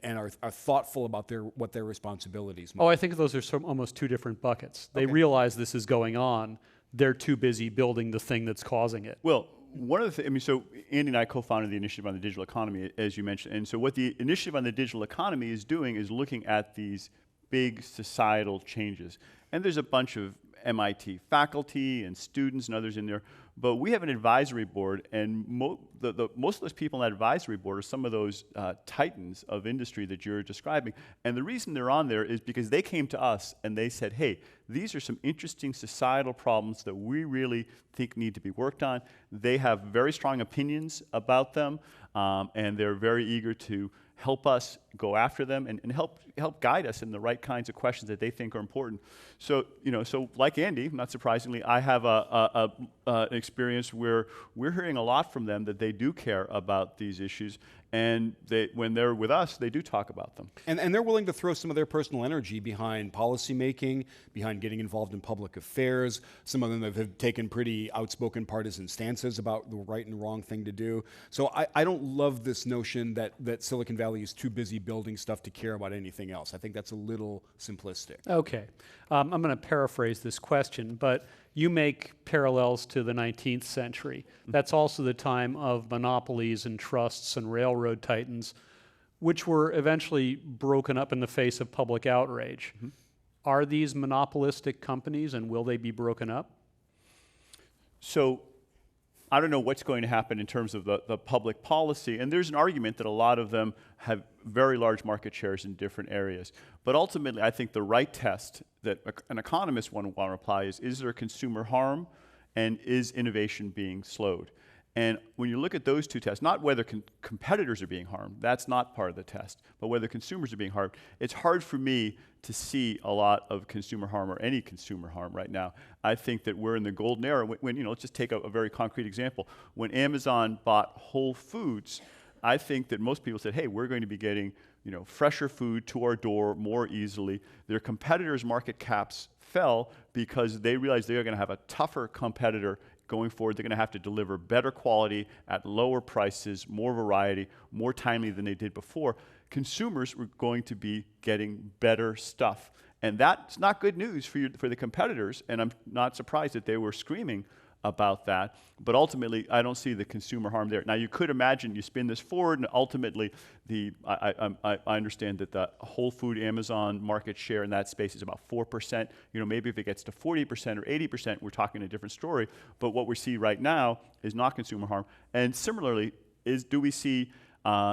are thoughtful about what their responsibilities might be. Oh, I think those are almost two different buckets. They realize this is going on. They're too busy building the thing that's causing it. Well, one of the things, so Andy and I co-founded the Initiative on the Digital Economy, as you mentioned. And so what the Initiative on the Digital Economy is doing is looking at these big societal changes. And there's a bunch of MIT faculty and students and others in there. But we have an advisory board, and most of those people on that advisory board are some of those titans of industry that you're describing. And the reason they're on there is because they came to us and they said, hey, these are some interesting societal problems that we really think need to be worked on. They have very strong opinions about them, and they're very eager to help us go after them and help guide us in the right kinds of questions that they think are important. So, so like Andy, not surprisingly, I have an experience where we're hearing a lot from them that they do care about these issues, and when they're with us, they do talk about them. And they're willing to throw some of their personal energy behind policy making, behind getting involved in public affairs. Some of them have taken pretty outspoken partisan stances about the right and wrong thing to do. So I don't love this notion that Silicon Valley is too busy building stuff to care about anything else. I think that's a little simplistic. Okay. I'm going to paraphrase this question, but you make parallels to the 19th century. That's also the time of monopolies and trusts and railroad titans, which were eventually broken up in the face of public outrage. Are these monopolistic companies, and will they be broken up? So I don't know what's going to happen in terms of the public policy, and there's an argument that a lot of them have very large market shares in different areas. But ultimately, I think the right test that an economist would want to apply is there consumer harm, and is innovation being slowed? And when you look at those two tests, not whether competitors are being harmed, that's not part of the test, but whether consumers are being harmed, it's hard for me to see a lot of consumer harm or any consumer harm right now. I think that we're in the golden era when let's just take a very concrete example. When Amazon bought Whole Foods, I think that most people said, hey, we're going to be getting fresher food to our door more easily. Their competitors' market caps fell because they realized they are going to have a tougher competitor going forward. They're going to have to deliver better quality at lower prices, more variety, more timely than they did before. Consumers were going to be getting better stuff. And that's not good news for the competitors, and I'm not surprised that they were screaming about that. But ultimately, I don't see the consumer harm there. Now, you could imagine, you spin this forward, and ultimately, I understand that the Whole Food Amazon market share in that space is about 4%. Maybe if it gets to 40% or 80%, we're talking a different story. But what we see right now is not consumer harm. And similarly, do we see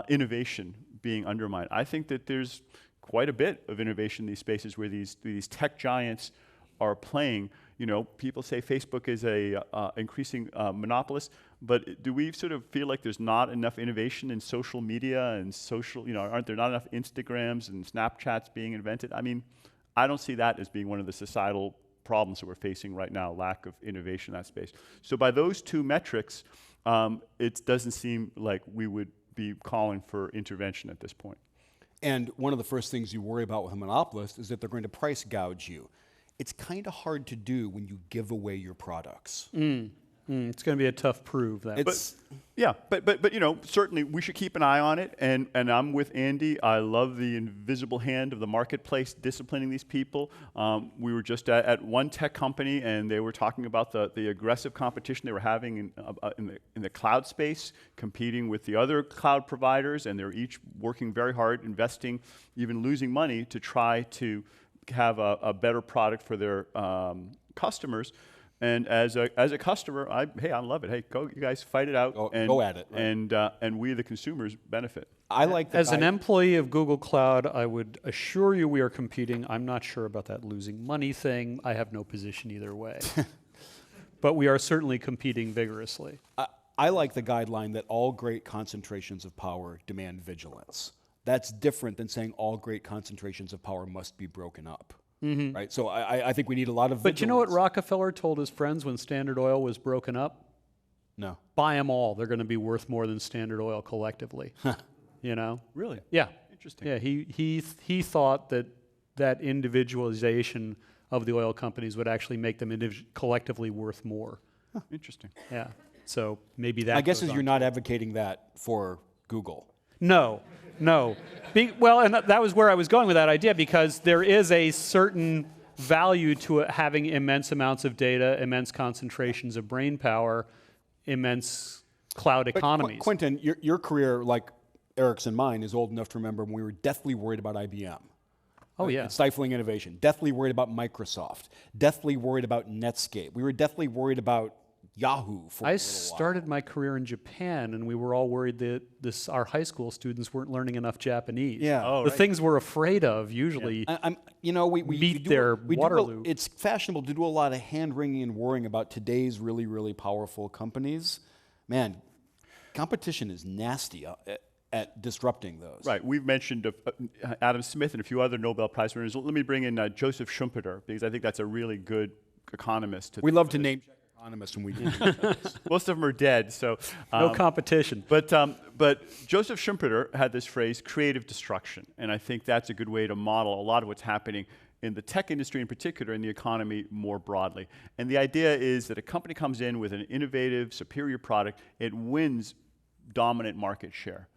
innovation being undermined? I think that there's quite a bit of innovation in these spaces where these tech giants are playing. People say Facebook is a increasing monopolist, but do we sort of feel like there's not enough innovation in social media and social, aren't there not enough Instagrams and Snapchats being invented? I mean, I don't see that as being one of the societal problems that we're facing right now, lack of innovation in that space. So by those two metrics, it doesn't seem like we would be calling for intervention at this point. And one of the first things you worry about with a monopolist is that they're going to price gouge you. it's kind of hard to do when you give away your products. It's going to be a tough prove that. It's Yeah, but you know, certainly we should keep an eye on it, and I'm with Andy. I love the invisible hand of the marketplace disciplining these people. We were just at one tech company, and they were talking about the aggressive competition they were having in the cloud space, competing with the other cloud providers, and they're each working very hard, investing, even losing money to try to have a better product for their customers. And as a customer, I love it. Hey, go, you guys fight it out. Go at it. Right? And we, the consumers, benefit. I like the As an employee of Google Cloud, I would assure you we are competing. I'm not sure about that losing money thing. I have no position either way. But we are certainly competing vigorously. I like the guideline that all great concentrations of power demand vigilance. That's different than saying all great concentrations of power must be broken up. Right? So I think we need a lot of vigilance. But you know what Rockefeller told his friends when Standard Oil was broken up? No. Buy them all. They're going to be worth more than Standard Oil collectively. You know? Really? Yeah. Interesting. Yeah, he thought that individualization of the oil companies would actually make them collectively worth more. Interesting. Yeah. So maybe that I guess goes you're on. not advocating that for Google. No. Well, and that was where I was going with that idea, because there is a certain value to it having immense amounts of data, immense concentrations of brain power, immense cloud But economies. Quentin, your career, like Eric's and mine, is old enough to remember when we were deathly worried about IBM. Oh, yeah. And stifling innovation. Deathly worried about Microsoft. Deathly worried about Netscape. We were deathly worried about Yahoo for a I little started my career in Japan, and we were all worried that our high school students weren't learning enough Japanese. Yeah. Oh, The right. things we're afraid of usually. I'm, you know, we Meet do, their we do Waterloo. it's fashionable to do a lot of hand wringing and worrying about today's really, really powerful companies. Man, competition is nasty at disrupting those. Right. We've mentioned Adam Smith and a few other Nobel Prize winners. Let me bring in Joseph Schumpeter, because I think that's a really good economist. We love to name check economists when we do this. Most of them are dead, so. No competition. But Joseph Schumpeter had this phrase, creative destruction, and I think that's a good way to model a lot of what's happening in the tech industry in particular, and the economy more broadly. And the idea is that a company comes in with an innovative, superior product, it wins dominant market share.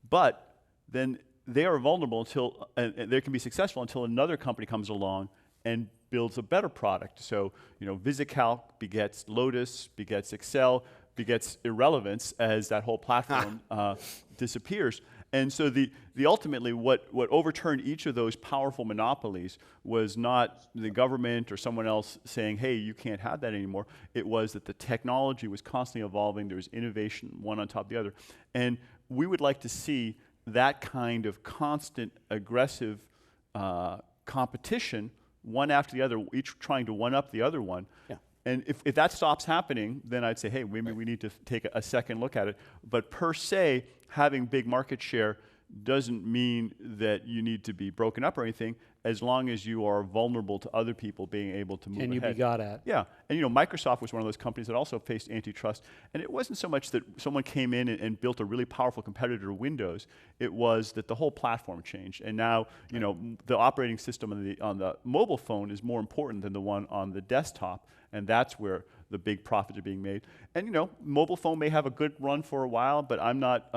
But then they are vulnerable until, they can be successful until another company comes along and builds a better product. So, you know, VisiCalc begets Lotus, begets Excel, begets irrelevance as that whole platform disappears. And so the ultimately what overturned each of those powerful monopolies was not the government or someone else saying, hey, you can't have that anymore. It was that the technology was constantly evolving. There was innovation, one on top of the other. And we would like to see that kind of constant, aggressive competition, one after the other, each trying to one-up the other one. Yeah. And if that stops happening, then I'd say, hey, maybe we need to take a second look at it. But per se, having big market share doesn't mean that you need to be broken up or anything, as long as you are vulnerable to other people being able to move Can you ahead. be got at? Yeah, and you know, Microsoft was one of those companies that also faced antitrust, and it wasn't so much that someone came in and built a really powerful competitor to Windows. It was that the whole platform changed, and now you know the operating system on the mobile phone is more important than the one on the desktop, and that's where the big profits are being made. And you know, mobile phone may have a good run for a while, but I'm not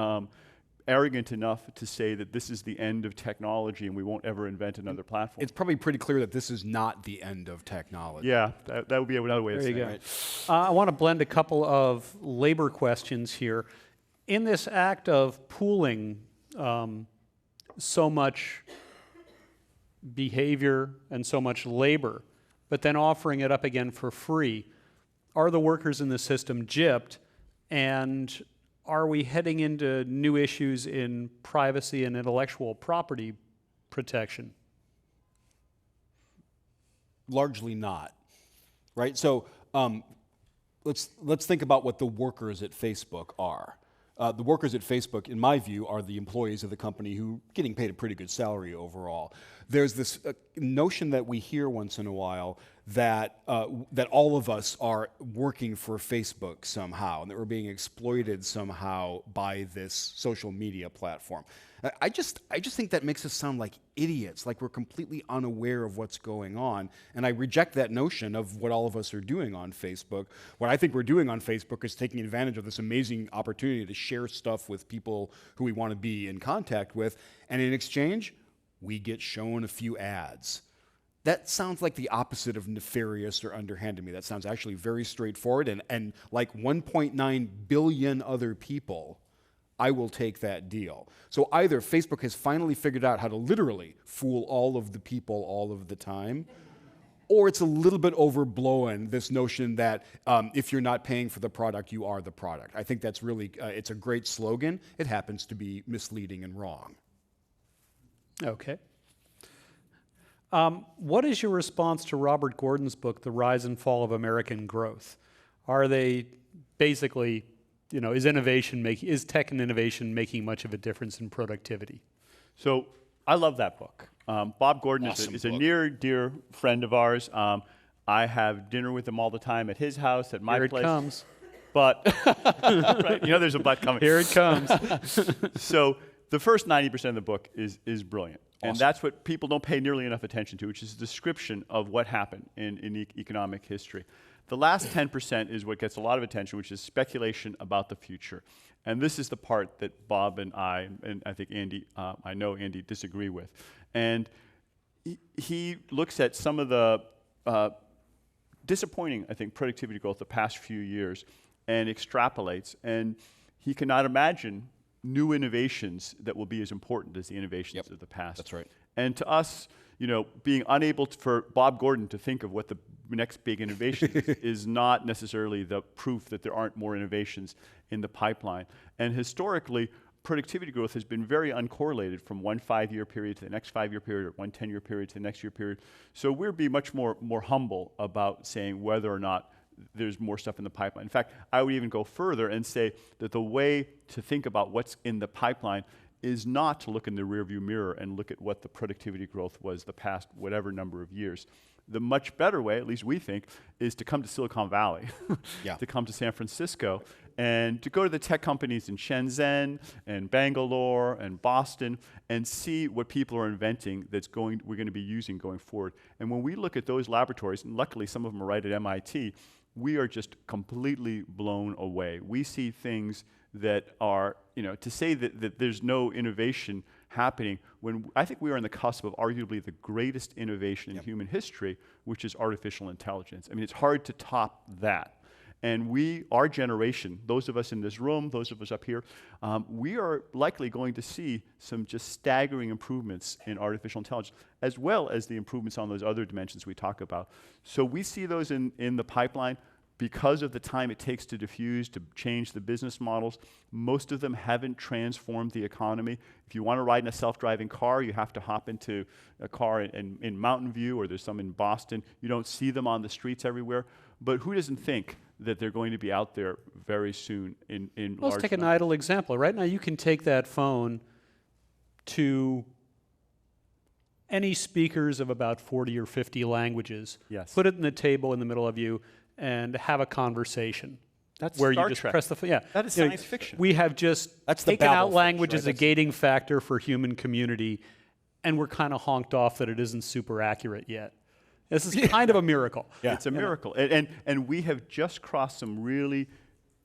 arrogant enough to say that this is the end of technology and we won't ever invent another platform. It's probably pretty clear that this is not the end of technology. Yeah, that would be another way of There you saying go. it. I want to blend a couple of labor questions here. In this act of pooling so much behavior and so much labor, but then offering it up again for free, are the workers in the system gypped, and are we heading into new issues in privacy and intellectual property protection? Largely not, right? So let's think about what the workers at Facebook are. The workers at Facebook, in my view, are the employees of the company who are getting paid a pretty good salary overall. There's this notion that we hear once in a while that that all of us are working for Facebook somehow, and that we're being exploited somehow by this social media platform. I just think that makes us sound like idiots, like we're completely unaware of what's going on. And I reject that notion of what all of us are doing on Facebook. What I think we're doing on Facebook is taking advantage of this amazing opportunity to share stuff with people who we want to be in contact with, and in exchange, we get shown a few ads. That sounds like the opposite of nefarious or underhanded to me. That sounds actually very straightforward, and like 1.9 billion other people, I will take that deal. So either Facebook has finally figured out how to literally fool all of the people all of the time, or it's a little bit overblown, this notion that if you're not paying for the product, you are the product. I think that's really, it's a great slogan. It happens to be misleading and wrong. Okay. What is your response to Robert Gordon's book, The Rise and Fall of American Growth? Are they basically, is tech and innovation making much of a difference in productivity? So I love that book. Bob Gordon is a near, dear friend of ours. I have dinner with him all the time at his house, at my place. Here it comes. But, right, there's a but coming. Here it comes. So the first 90% of the book is brilliant. Awesome. And that's what people don't pay nearly enough attention to, which is a description of what happened in economic history. The last 10% is what gets a lot of attention, which is speculation about the future. And this is the part that Bob and I think Andy, I know Andy disagree with. And he looks at some of the disappointing, I think, productivity growth the past few years and extrapolates. And he cannot imagine new innovations that will be as important as the innovations of the past. That's right. And to us, being unable for Bob Gordon to think of what the next big innovation is not necessarily the proof that there aren't more innovations in the pipeline. And historically, productivity growth has been very uncorrelated from one 5-year period to the next 5-year period, or one 10-year period to the next year period. So we're being much more humble about saying whether or not there's more stuff in the pipeline. In fact, I would even go further and say that the way to think about what's in the pipeline is not to look in the rearview mirror and look at what the productivity growth was the past whatever number of years. The much better way, at least we think, is to come to Silicon Valley, to come to San Francisco, and to go to the tech companies in Shenzhen and Bangalore and Boston and see what people are inventing we're going to be using going forward. And when we look at those laboratories, and luckily some of them are right at MIT, we are just completely blown away. We see things that are, to say that there's no innovation happening when I think we are on the cusp of arguably the greatest innovation in human history, which is artificial intelligence. I mean, it's hard to top that. And our generation, those of us in this room, those of us up here, we are likely going to see some just staggering improvements in artificial intelligence, as well as the improvements on those other dimensions we talk about. So we see those in the pipeline. Because of the time it takes to diffuse, to change the business models, most of them haven't transformed the economy. If you want to ride in a self-driving car, you have to hop into a car in Mountain View, or there's some in Boston. You don't see them on the streets everywhere. But who doesn't think that they're going to be out there very soon in large Let's take an numbers? idle example. Right now you can take that phone to any speakers of about 40 or 50 languages, put it in the table in the middle of you, and have a conversation. That's where Star you just Trek. press the That is science fiction. We have just That's the taken out Babel language fish, as right? a gating factor for human community, and we're kind of honked off that it isn't super accurate yet. This is kind of a miracle. Yeah. It's a miracle. And we have just crossed some really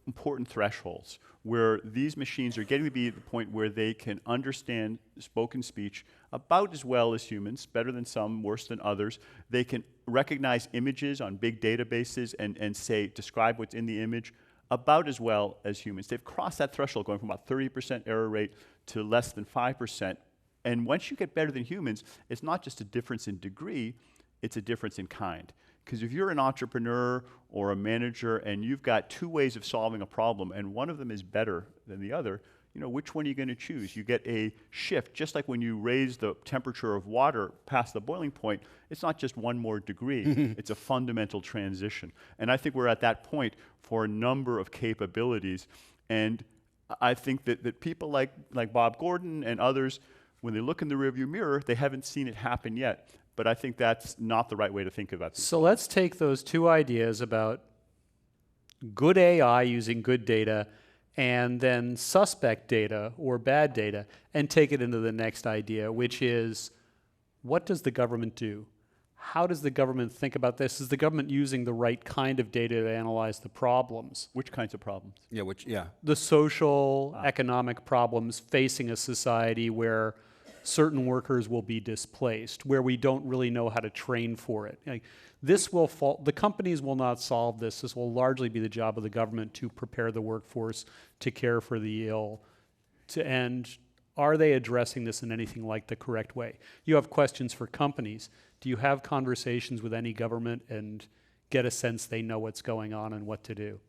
important thresholds where these machines are getting to be at the point where they can understand spoken speech about as well as humans, better than some, worse than others. They can recognize images on big databases and describe what's in the image about as well as humans. They've crossed that threshold, going from about 30% error rate to less than 5%. And once you get better than humans, it's not just a difference in degree, it's a difference in kind. Because if you're an entrepreneur or a manager and you've got two ways of solving a problem and one of them is better than the other, which one are you going to choose? You get a shift. Just like when you raise the temperature of water past the boiling point, it's not just one more degree, it's a fundamental transition. And I think we're at that point for a number of capabilities. And I think that people like Bob Gordon and others, when they look in the rearview mirror, they haven't seen it happen yet. But I think that's not the right way to think about this. So let's take those two ideas about good AI using good data and then suspect data or bad data and take it into the next idea, which is, what does the government do? How does the government think about this? Is the government using the right kind of data to analyze the problems? Which kinds of problems? Yeah. The social, economic problems facing a society where certain workers will be displaced, where we don't really know how to train for it. Like, this will fall, the companies will not solve this. This will largely be the job of the government to prepare the workforce, to care for the ill, and are they addressing this in anything like the correct way? You have questions for companies. Do you have conversations with any government and get a sense they know what's going on and what to do?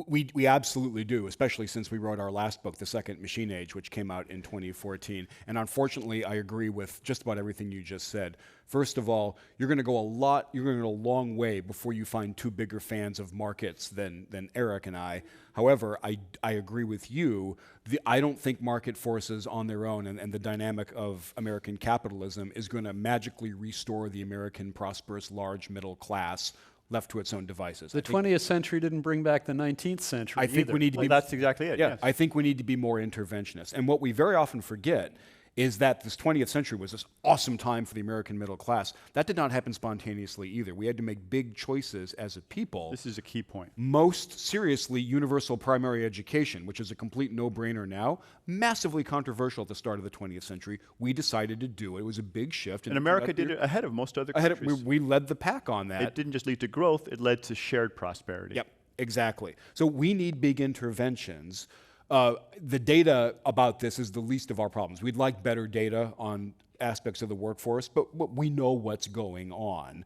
We absolutely do, especially since we wrote our last book, The Second Machine Age, which came out in 2014. And unfortunately, I agree with just about everything you just said. First of all, you're going to go a long way before you find two bigger fans of markets than Eric and I. However, I agree with you. I don't think market forces on their own and the dynamic of American capitalism is going to magically restore the American prosperous large middle class left to its own devices. The 20th century didn't bring back the 19th century I think either. we need to be. That's exactly it. Yeah, yes. I think we need to be more interventionist. And what we very often forget is that this 20th century was this awesome time for the American middle class. That did not happen spontaneously either. We had to make big choices as a people. This is a key point. Most seriously, universal primary education, which is a complete no-brainer now, massively controversial at the start of the 20th century. We decided to do it. It was a big shift. And America did it ahead of most other countries. We led the pack on that. It didn't just lead to growth, it led to shared prosperity. Yep, exactly. So we need big interventions. The data about this is the least of our problems. We'd like better data on aspects of the workforce, but we know what's going on.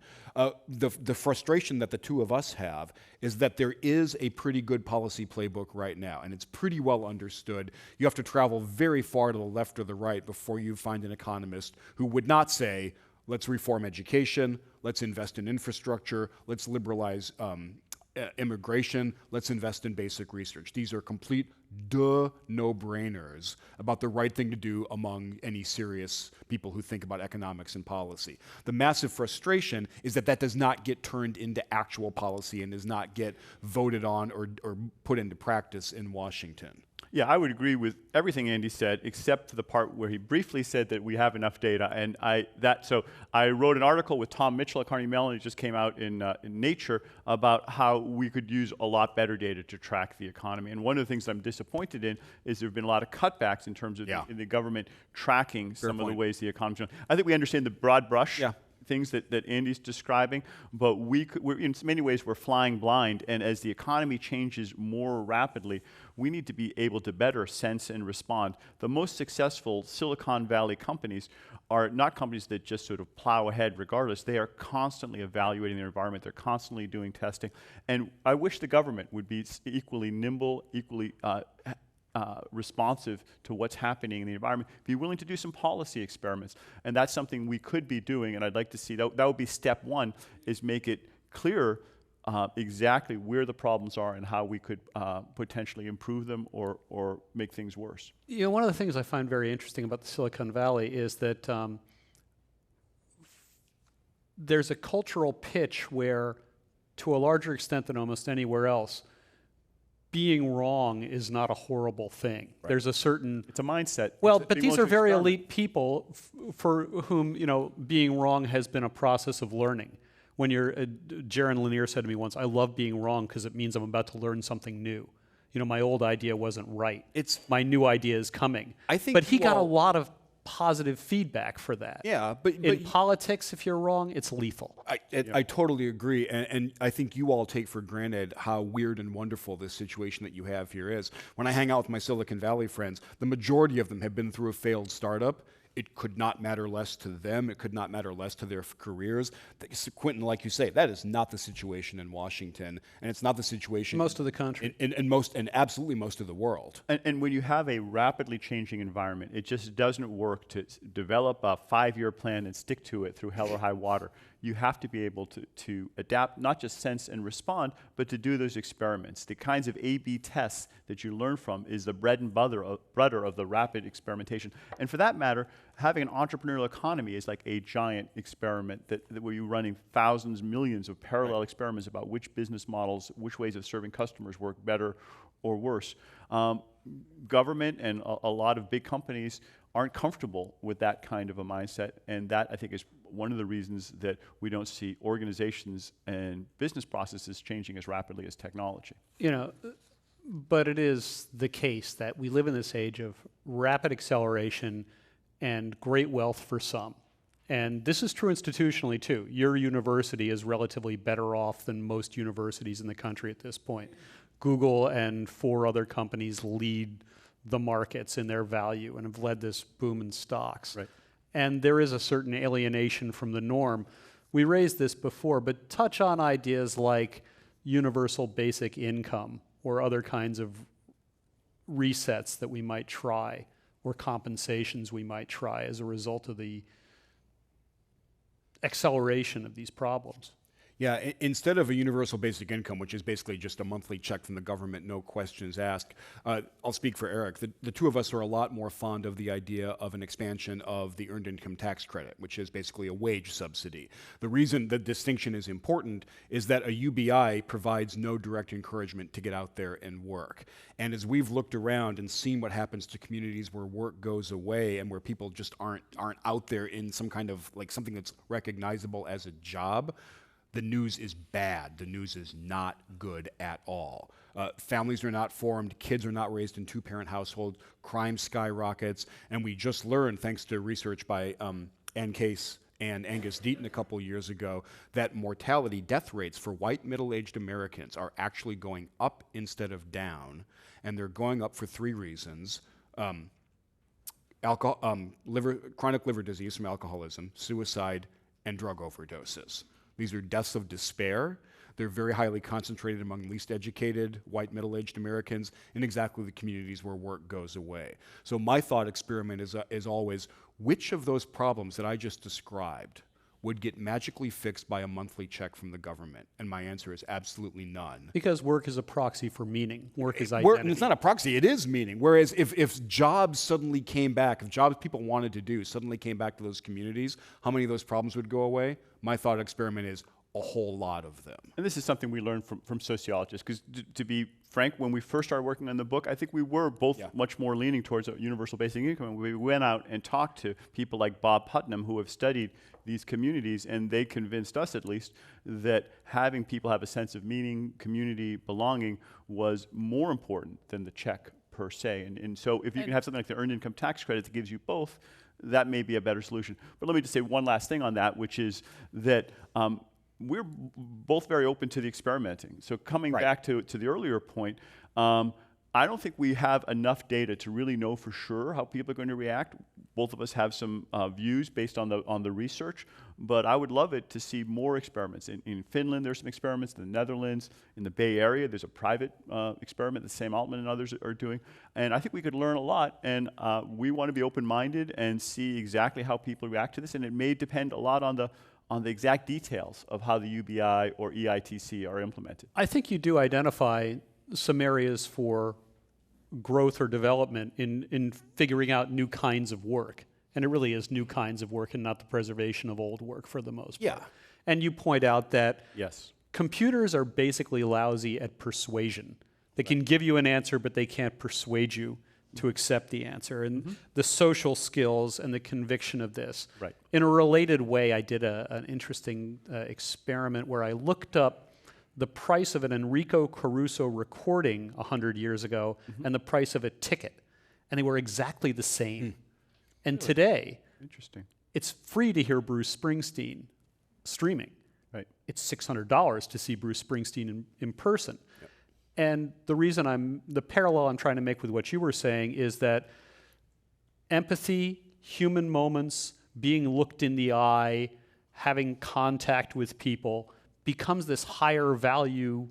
The frustration that the two of us have is that there is a pretty good policy playbook right now, and it's pretty well understood. You have to travel very far to the left or the right before you find an economist who would not say, let's reform education, let's invest in infrastructure, let's liberalize immigration, let's invest in basic research. These are complete no-brainers about the right thing to do among any serious people who think about economics and policy. The massive frustration is that that does not get turned into actual policy and does not get voted on or put into practice in Washington. Yeah, I would agree with everything Andy said, except for the part where he briefly said that we have enough data. And so I wrote an article with Tom Mitchell at Carnegie Mellon. It just came out in Nature about how we could use a lot better data to track the economy. And one of the things I'm disappointed in is there have been a lot of cutbacks in terms of in the government tracking some of the ways the economy's going. I think we understand the broad brush. Things that Andy's describing, but we're in many ways we're flying blind, and as the economy changes more rapidly, we need to be able to better sense and respond. The most successful Silicon Valley companies are not companies that just sort of plow ahead regardless. They are constantly evaluating their environment. They're constantly doing testing, and I wish the government would be equally nimble, equally responsive to what's happening in the environment, be willing to do some policy experiments. And that's something we could be doing, and I'd like to see, that would be step one, is make it clearer exactly where the problems are and how we could potentially improve them or make things worse. You know, one of the things I find very interesting about the Silicon Valley is that there's a cultural pitch where, to a larger extent than almost anywhere else, being wrong is not a horrible thing. Right. There's a certain... It's a mindset. Well, but these are very elite people for whom, you know, being wrong has been a process of learning. When you're... Jaron Lanier said to me once, I love being wrong because it means I'm about to learn something new. You know, my old idea wasn't right. My new idea is coming. I think but he got a lot of positive feedback for that. Yeah, but in politics, if you're wrong, it's lethal. I totally agree, and I think you all take for granted how weird and wonderful this situation that you have here is. When I hang out with my Silicon Valley friends, the majority of them have been through a failed startup. It could not matter less to them. It could not matter less to their careers. Quentin, like you say, that is not the situation in Washington, and it's not the situation most of the country, and absolutely most of the world. And when you have a rapidly changing environment, it just doesn't work to develop a 5-year plan and stick to it through hell or high water. you have to be able to adapt, not just sense and respond, but to do those experiments. The kinds of A/B tests that you learn from is the bread and butter of the rapid experimentation. And for that matter, having an entrepreneurial economy is like a giant experiment that where you're running thousands, millions of parallel experiments about which business models, which ways of serving customers work better or worse. Government and a lot of big companies aren't comfortable with that kind of a mindset, and that, I think, is one of the reasons that we don't see organizations and business processes changing as rapidly as technology. You know, but it is the case that we live in this age of rapid acceleration and great wealth for some. And this is true institutionally too. Your university is relatively better off than most universities in the country at this point. Google and 4 other companies lead the markets in their value and have led this boom in stocks. Right. And there is a certain alienation from the norm. We raised this before, but touch on ideas like universal basic income or other kinds of resets that we might try or compensations we might try as a result of the acceleration of these problems. Yeah, instead of a universal basic income, which is basically just a monthly check from the government, no questions asked, I'll speak for Eric. The two of us are a lot more fond of the idea of an expansion of the earned income tax credit, which is basically a wage subsidy. The reason the distinction is important is that a UBI provides no direct encouragement to get out there and work. And as we've looked around and seen what happens to communities where work goes away and where people just aren't out there in some kind of, like, something that's recognizable as a job, the news is bad. The news is not good at all. Families are not formed, kids are not raised in 2-parent households, crime skyrockets, and we just learned, thanks to research by Ann Case and Angus Deaton a couple years ago, that mortality death rates for white middle-aged Americans are actually going up instead of down, and they're going up for 3 reasons. Chronic liver disease from alcoholism, suicide, and drug overdoses. These are deaths of despair. They're very highly concentrated among least educated, white middle-aged Americans in exactly the communities where work goes away. So my thought experiment is always, which of those problems that I just described would get magically fixed by a monthly check from the government? And my answer is absolutely none. Because work is a proxy for meaning. Work is identity. It's not a proxy, it is meaning. Whereas if jobs suddenly came back, if jobs people wanted to do suddenly came back to those communities, how many of those problems would go away? My thought experiment is a whole lot of them. And this is something we learned from sociologists, because to be frank, when we first started working on the book, I think we were both much more leaning towards a universal basic income. And we went out and talked to people like Bob Putnam, who have studied these communities, and they convinced us, at least, that having people have a sense of meaning, community, belonging was more important than the check per se. And so if you can have something like the earned income tax credit that gives you both, that may be a better solution. But let me just say one last thing on that, which is that we're both very open to the experimenting. So coming back to the earlier point, I don't think we have enough data to really know for sure how people are going to react. Both of us have some views based on the research, but I would love it to see more experiments. In Finland, there's some experiments. In the Netherlands, in the Bay Area, there's a private experiment that Sam Altman and others are doing. And I think we could learn a lot, and we want to be open-minded and see exactly how people react to this, and it may depend a lot on the exact details of how the UBI or EITC are implemented. I think you do identify some areas for growth or development in figuring out new kinds of work. And it really is new kinds of work and not the preservation of old work for the most part. And you point out that computers are basically lousy at persuasion. They can give you an answer, but they can't persuade you to accept the answer. And the social skills and the conviction of this. In a related way, I did an interesting experiment where I looked up the price of an Enrico Caruso recording 100 years ago and the price of a ticket. And they were exactly the same. And today, it's free to hear Bruce Springsteen streaming. It's $600 to see Bruce Springsteen in person. And the parallel I'm trying to make with what you were saying is that empathy, human moments, being looked in the eye, having contact with people becomes this higher value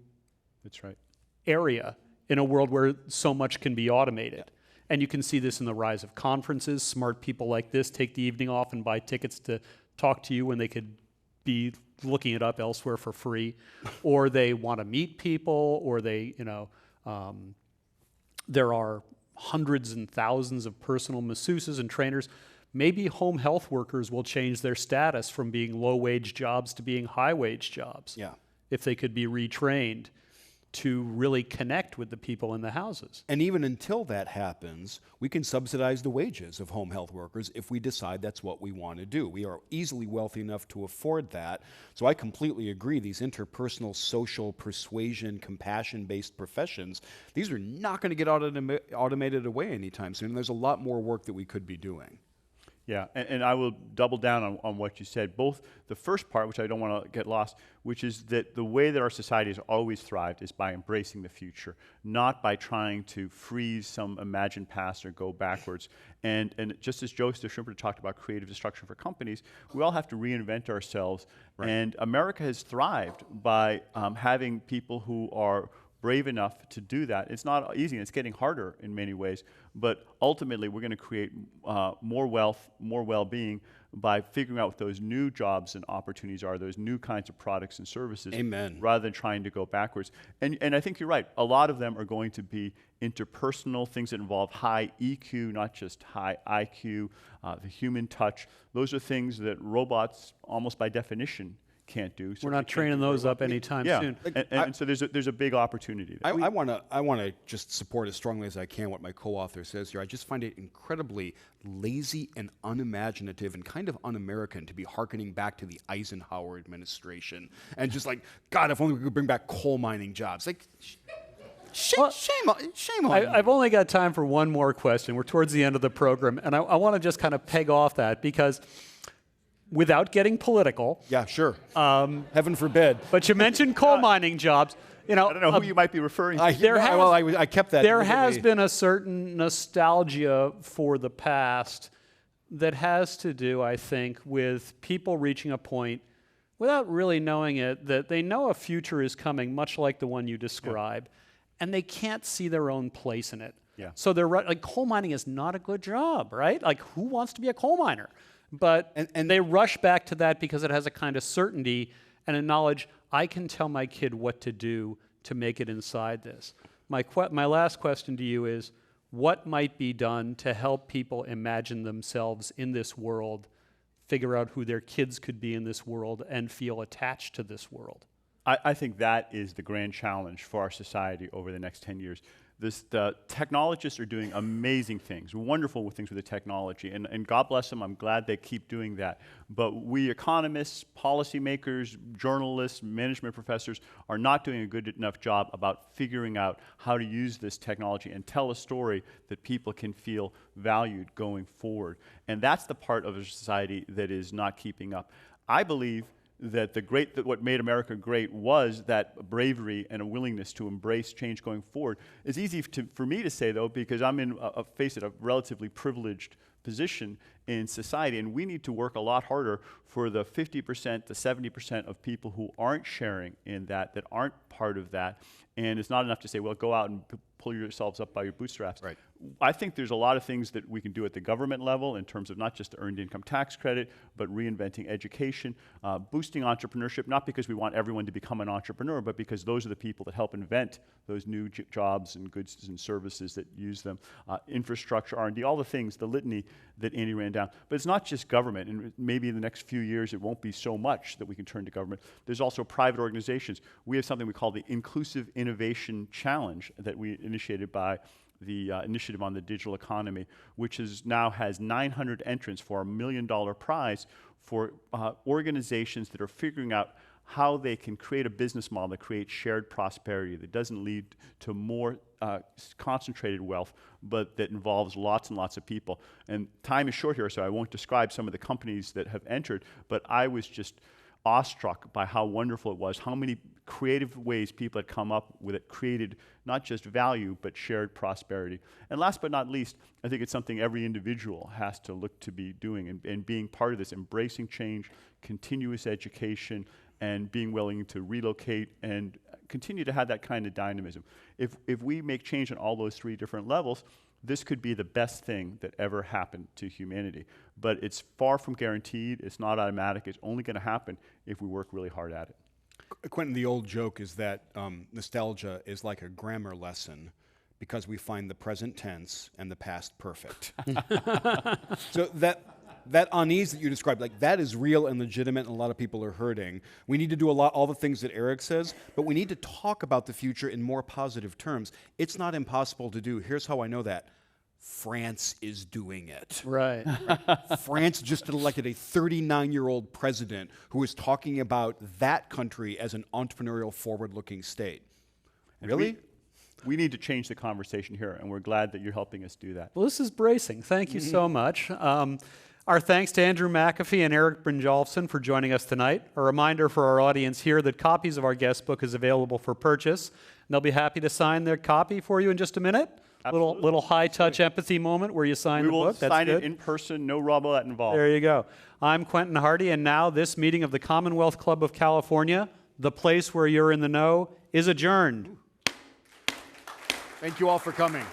area in a world where so much can be automated. And you can see this in the rise of conferences. Smart people like this take the evening off and buy tickets to talk to you when they could be looking it up elsewhere for free, or they want to meet people, or they, there are hundreds and thousands of personal masseuses and trainers. Maybe home health workers will change their status from being low-wage jobs to being high-wage jobs. Yeah. If they could be retrained to really connect with the people in the houses. And even until that happens, we can subsidize the wages of home health workers if we decide that's what we want to do. We are easily wealthy enough to afford that. So I completely agree. These interpersonal, social, persuasion, compassion-based professions, these are not going to get automated away anytime soon. There's a lot more work that we could be doing. Yeah, and I will double down on what you said. Both the first part, which I don't want to get lost, which is that the way that our society has always thrived is by embracing the future, not by trying to freeze some imagined past or go backwards. And just as Joseph Schumpeter talked about creative destruction for companies, we all have to reinvent ourselves. Right. And America has thrived by having people who are brave enough to do that. It's not easy, and it's getting harder in many ways, but ultimately we're going to create more wealth, more well-being by figuring out what those new jobs and opportunities are, those new kinds of products and services. Amen. Rather than trying to go backwards. And I think you're right. A lot of them are going to be interpersonal, things that involve high EQ, not just high IQ, the human touch. Those are things that robots, almost by definition, can't do. We're not training those up anytime soon. And so there's a big opportunity there. I want to just support as strongly as I can what my co-author says here. I just find it incredibly lazy and unimaginative and kind of un-American to be hearkening back to the Eisenhower administration and just like, God, if only we could bring back coal mining jobs. Like, shame on you. I've only got time for one more question. We're towards the end of the program, and I want to just kind of peg off that because without getting political. Yeah, sure. Heaven forbid. But you mentioned coal mining jobs. I don't know who you might be referring to. I kept that. There has been a certain nostalgia for the past that has to do, I think, with people reaching a point without really knowing it, that they know a future is coming, much like the one you described, and they can't see their own place in it. Yeah. So they're like, coal mining is not a good job, right? Like, who wants to be a coal miner? But and they rush back to that because it has a kind of certainty and a knowledge, I can tell my kid what to do to make it inside this. My last question to you is, what might be done to help people imagine themselves in this world, figure out who their kids could be in this world, and feel attached to this world? I think that is the grand challenge for our society over the next 10 years. The technologists are doing amazing things, wonderful things with the technology, and God bless them, I'm glad they keep doing that. But we economists, policymakers, journalists, management professors are not doing a good enough job about figuring out how to use this technology and tell a story that people can feel valued going forward. And that's the part of a society that is not keeping up. I believe that what made America great was that bravery and a willingness to embrace change going forward. It's easy for me to say, though, because I'm in, face it, a relatively privileged position in society, and we need to work a lot harder for the 50% to 70% of people who aren't sharing in that aren't part of that. And it's not enough to say, well, go out and pull yourselves up by your bootstraps. Right. I think there's a lot of things that we can do at the government level in terms of not just the earned income tax credit, but reinventing education, boosting entrepreneurship, not because we want everyone to become an entrepreneur, but because those are the people that help invent those new jobs and goods and services that use them, infrastructure, R&D, all the things, the litany that Andy ran down. But it's not just government, and maybe in the next few years it won't be so much that we can turn to government. There's also private organizations. We have something we call the Inclusive Innovation Challenge that we initiated by the Initiative on the Digital Economy, which now has 900 entrants for a $1 million prize for organizations that are figuring out how they can create a business model that creates shared prosperity that doesn't lead to more concentrated wealth, but that involves lots and lots of people. And time is short here, so I won't describe some of the companies that have entered, but I was just awestruck by how wonderful it was, how many creative ways people had come up with it, created not just value, but shared prosperity. And last but not least, I think it's something every individual has to look to be doing and being part of this, embracing change, continuous education, and being willing to relocate and continue to have that kind of dynamism. If we make change on all those three different levels, this could be the best thing that ever happened to humanity. But it's far from guaranteed. It's not automatic. It's only going to happen if we work really hard at it. Quentin, the old joke is that nostalgia is like a grammar lesson because we find the present tense and the past perfect. So that unease that you described, like that is real and legitimate, and a lot of people are hurting. We need to do all the things that Eric says, but we need to talk about the future in more positive terms. It's not impossible to do. Here's how I know that. France is doing it. Right. France just elected a 39-year-old president who is talking about that country as an entrepreneurial, forward-looking state. Really? We need to change the conversation here, and we're glad that you're helping us do that. Well, this is bracing. Thank you so much. Our thanks to Andrew McAfee and Eric Brynjolfsson for joining us tonight. A reminder for our audience here that copies of our guest book is available for purchase. And they'll be happy to sign their copy for you in just a minute. Little high-touch empathy moment where you sign the book. We will That's sign good. it in person, no robot involved. There you go. I'm Quentin Hardy, and now this meeting of the Commonwealth Club of California, the place where you're in the know, is adjourned. Thank you all for coming.